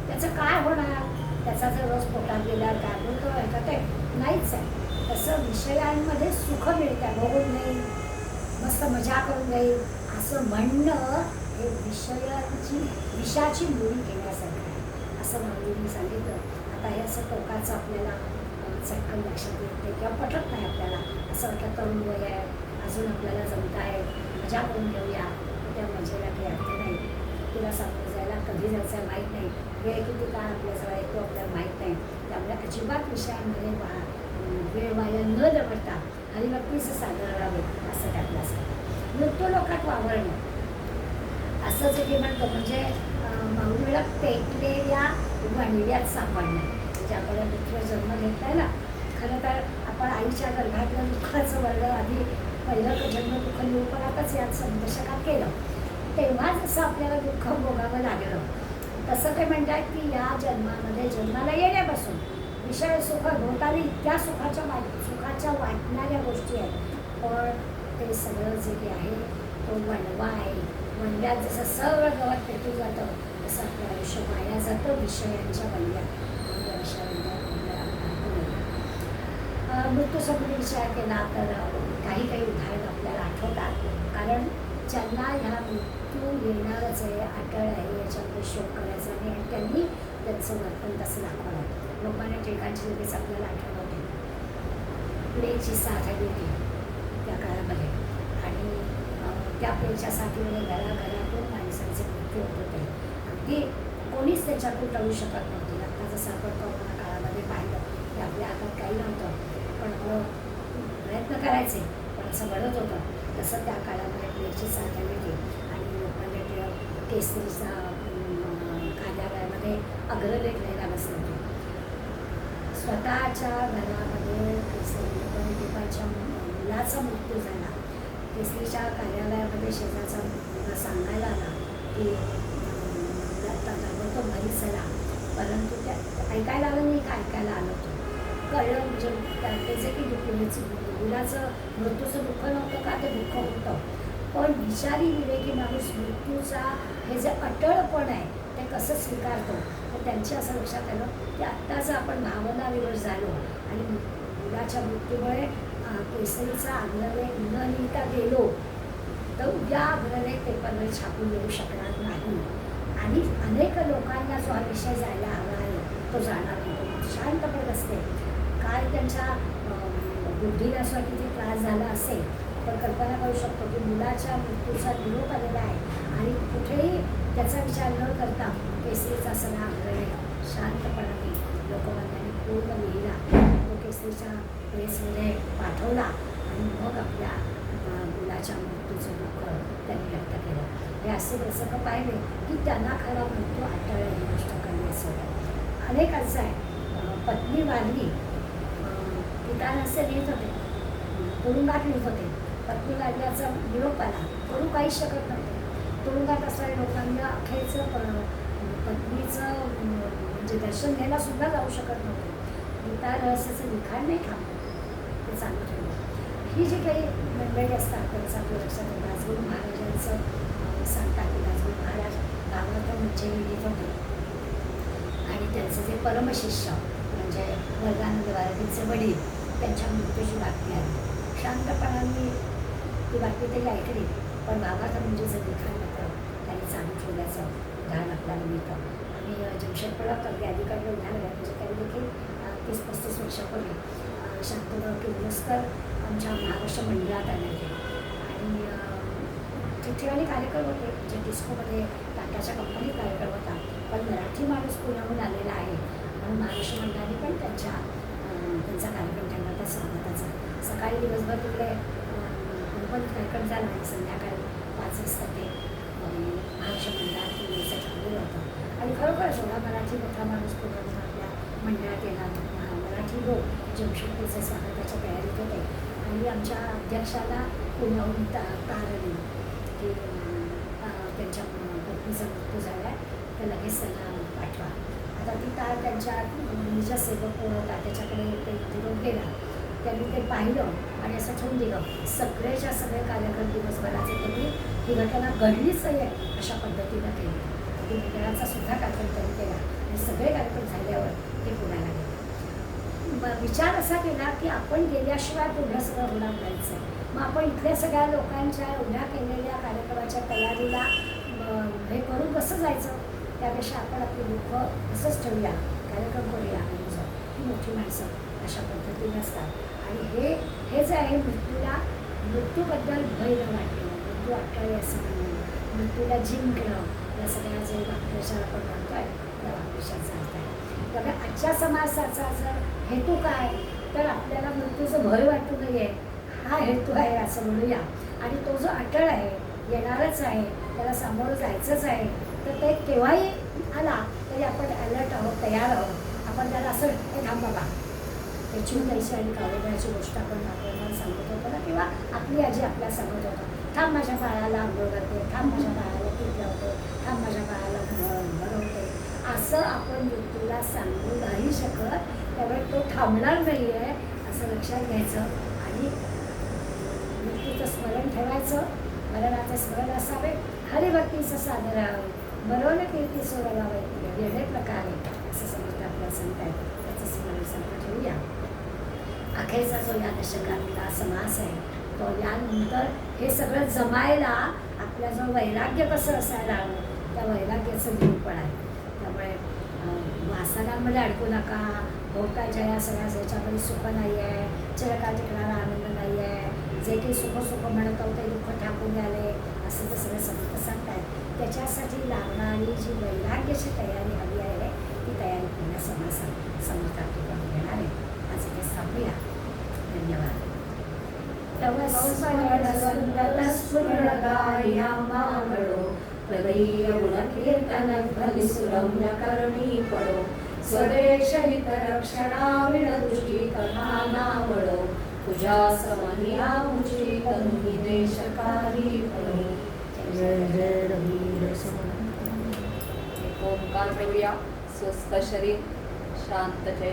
त्याचं काय होणार, त्याचा जर रोज पोटात गेल्यावर काय होतं आहे ते नाहीच आहे. तसं विषयांमध्ये सुख मिळतं, भोगून नाही मस्त मजा करून जाईल असं म्हणणं हे विषाची मुळी घेण्यासारखं आहे असं माऊलींनी सांगितलं. आता हे असं टोकाचं आपल्याला चटकन लक्षात येत नाही किंवा पटत नाही आपल्याला. असं वाटतं तरुण वय आहे, अजून आपल्याला जमत आहे, मजा करून घेऊया, त्या मजेला काही अर्थ नाही. तुला सामोरं जायला कधी जायचं आहे माहीत नाही, वेळ किती काळ आपल्याजवळ येतो आपल्याला माहीत नाही. त्यामुळे अजिबात विषयांमध्ये वेळ वाया न दवडता हरिभक्तीचं साधन राहावे असं त्यातलं असतं. मृत्यू लोकात वावरणं असं जे म्हणतो म्हणजे माऊलीला पेटलेल्या वणव्यात सापडणं. म्हणजे आपण मृत्यू जन्म घेतलाय ना, खरं तर आपण आईच्या गर्भातलं दुःखाचं वर्णन आधी पहिलं जन्म दुःख निरूपणातच यात संदर्शकात केलं, तेव्हा जसं आपल्याला दुःख भोगावं लागलं तसं ते म्हणतात की या जन्मामध्ये जन्माला येण्यापासून विषय सुख भोवताली इतक्या सुखाच्या वाटणाऱ्या गोष्टी आहेत, पण ते सगळं जे काही आहे तो वणवा आहे. वणव्यात जसं सगळं गवत पेटून जातं तसं आपलं आयुष्य वाया जातं विषयांच्या वणव्यात. मृत्यूसंबंधी विचार केला तर काही उदाहरण आपल्याला आठवतात, कारण ज्यांना ह्या मृत्यू येणारच आहे, अटळ आहे, याच्यामध्ये शोक करायचा नाही आणि त्यांनी त्यांचं वर्तन तसं दाखवलं. लोकांना टिळकांची लगेच आपल्याला आठवण होते. प्लेगची साथ आली होती त्या काळामध्ये आणि त्या प्लेगच्या साथीमध्ये घराघरातून माणसांचे मृत्यू होत होते. अगदी कोणीच त्याच्यातून टळू शकत नव्हती. आता जसं आपण कोरोना काळामध्ये पाहिलं की आपल्या हातात काही नव्हतं, पण प्रयत्न करायचे, पण असं घडत होतं. तसं त्या काळामध्ये प्लेगची साथ आली होती आणि लोकांना केसरीचा कार्यालयामध्ये अग्रलेख लिहायला बसले होते. स्वतःच्या घरामध्ये केसरीच्या मुलाचा मृत्यू झाला. केसरीच्या कार्यालयामध्ये शेजारचा मुलगा सांगायला आला की तो घरी चला, परंतु त्या ऐकायला आलं नाही का ऐकायला आलं होतं. कळलं म्हणजे त्याचे की मुलाचं मृत्यूचं दुःख नव्हतं का, ते दुःख होतं, पण विचारी विवेकी माणूस मृत्यूचा हे जे अटळपण आहे ते कसं स्वीकारतो. तर त्यांच्या असं लक्षात आलं की आत्ताच आपण भावनाविवश झालो आणि मुलाच्या मृत्यूमुळे केसरीचा अग्रलेख न लिहिता गेलो तर उद्या अग्रलेख पेपरवर छापून येऊ शकणार नाही आणि अनेक लोकांना जो हा विषय जायला हवा आहे तो जाणार नाही. शांतपणे असते काय त्यांच्या बुद्धीला सुद्धा किती त्रास झाला असेल, पण कल्पना करू शकतो की मुलाच्या मृत्यूचा निरोप आलेला आहे आणि कुठेही त्याचा विचार न करता केसरीचा सगळा आग्रह शांतपणाने लोकमान्यांनी पूर्ण लिहिला, तो केसरीच्या प्रेसमध्ये पाठवला आणि मग आपल्या मुलाच्या मृत्यूचं दुःख त्यांनी व्यक्त केलं. हे असे प्रसंग पाहिले की त्यांना खरा मृत्यू हाताळला ही गोष्ट करण्याचं अनेकांचं आहे. पत्नी वारली, पिता नसे लिहित होते, तुरुंगात लिहित होते, पत्नी वारल्याचा निरोप आला, करू काहीच शकत नव्हते. तुरुंगात असणाऱ्या लोकांना अखेरचं पत्नीचं म्हणजे दर्शन घ्यायला सुद्धा जाऊ शकत नव्हते. गीता रहस्याचं लिखाण नाही थांबलं, ते चालू ठेवलं. ही जी काही मंडळी असतात त्यांचं आपलं लक्षात येतं. राजगुरू महाराजांचं सांगतात की राजगुरू महाराज गावात म्हणजे लिहित होते आणि त्यांचे जे परमशिष्य म्हणजे वर्गानंद वारकीचे वडील त्यांच्या मृत्यूची बातमी आली. शांतपणाने ती बातमी तरी ऐकली, पण भावार्थ म्हणजे जे लिखाण मात्र त्यांनी चालू ठेवल्याचं उदाहरण आपल्याला मिळतं. आम्ही जमशेदपुरात अगदी अलीकडलं उदाहरण आहे म्हणजे त्यांनी देखील 30-35 वर्षापूर्वी शांतराव किर्लोस्कर आमच्या महाराष्ट्र मंडळात आले होते आणि ठिकठिकाणी कार्यक्रम होते. म्हणजे डिस्कोमध्ये टाटाच्या कंपनीत कार्यक्रम होता, पण मराठी माणूस पुण्याहून आलेला आहे म्हणून महाराष्ट्र मंडळाने पण त्यांचा कार्यक्रम ठेवला होता स्वागताचा. सकाळी दिवसभर तिकडे पण कार्यक्रम झाला आणि संध्याकाळी 5 वाजता ते महाराष्ट्र मंडळात यायचं ठरलेलं होतं. आणि खरोखर जेवढा मराठी मोठा माणूस पुण्याहून आपल्या मंडळात येणार मराठी लोक जमशेदपूरच्या स्वागताच्या तयारीत होते आणि आमच्या अध्यक्षाला पुण्याहून तार आली की त्यांच्या पत्नीचा मृत्यू झाला तर लगेच त्यांना पाठवा. आता ती तार त्यांच्या मुलीच्या सेवक होता त्याच्याकडे ते निरोप गेला. त्यांनी ते पाहिलं आणि असं ठेवून दिलं. सगळेच्या सगळे कार्यक्रम दिवसभराचे त्यांनी ही घटना घडलीच आहे अशा पद्धतीनं केली. ती मंडळाचा सुद्धा कार्यक्रम त्यांनी केला आणि सगळे कार्यक्रम झाल्यावर ते पुण्याला गेले. विचार असा केला की आपण गेल्याशिवाय पुढलं सगळं होणार नाहीच आहे. मग आपण इथल्या सगळ्या लोकांच्या उभ्या केलेल्या कार्यक्रमाच्या तयारीला हे करून कसं जायचं, त्यापेक्षा आपण आपली दुःख असंच ठेवूया, कार्यक्रम करूया आणि ही मोठी माणसं अशा पद्धतीने असतात. आणि हे जे आहे मृत्यूबद्दल भय न वाटणं, मृत्यू अटळी असं म्हणणं, मृत्यूला जिंकणं, या सगळ्या जे वाक्प्रचार आपण म्हणतोय त्या वाक्प्रचाराचा अर्थ आहे. त्यामुळे आजच्या समाजाचा जर हेतू काय तर आपल्याला मृत्यूचं भय वाटू नये हा हेतू आहे असं म्हणूया. आणि तो जो अटळ आहे, येणारच आहे, त्याला सामोरं जायचंच आहे, तर ते केव्हाही आला तरी आपण अलर्ट आहोत, तयार आहोत. आपण त्याला असं हे थांब बाबा त्याची द्यायची आणि कावडण्याची गोष्ट आपण आपल्याला सांगत होतो ना, किंवा आपली आजी आपल्याला सांगत होतो, थांब माझ्या बाळाला आंघोळ करते, थांब माझ्या बाळाला पीठ लावते, थांब माझ्या बाळाला भरवते, असं आपण मृत्यूला सांगू नाही शकत. त्यामुळे तो थांबणार नाही आहे असं लक्षात घ्यायचं आणि मृत्यूचं स्मरण ठेवायचं. मरणाचं स्मरण असावे, हरिभक्तीचं सादर राहावे, मरण कीर्ती सोडवावे, वेगळे प्रकारे असं समजतं आपल्याला सांगताय. त्याचं स्मरण सर्व ठेवूया. अखेरचा जो या दशकातला समास आहे तो यानंतर हे सगळं जमायला आपल्याजवळ वैराग्य कसं असायला हवं, त्या वैराग्याचं निरूपण आहे. त्यामुळे वासनांमध्ये अडकू नका. भोवताच्या या सगळ्या ह्याच्यामध्ये सुख नाही आहे, चिरकाल टिकणारा आनंद नाही आहे, जे काही सुख म्हणत आहोत ते दुःख ठाकून आले असं तर सगळं समजत सांगतायत. त्याच्यासाठी लागणारी जी वैराग्याची तयारी हवी आहे ती तयारी पुन्हा समाजात समजतात घेणार आहे. आज इथे थांबूया. धन्यवाद. स्वदेश हित रक्षणा विणदृष्टी कथानावळो तुझ्या समनिया मुची तनुही देशकारी पडो. जय जय रवीर सोहम. ओंकार देऊया. स्वस्थ शरीर, शांत चैतन्य.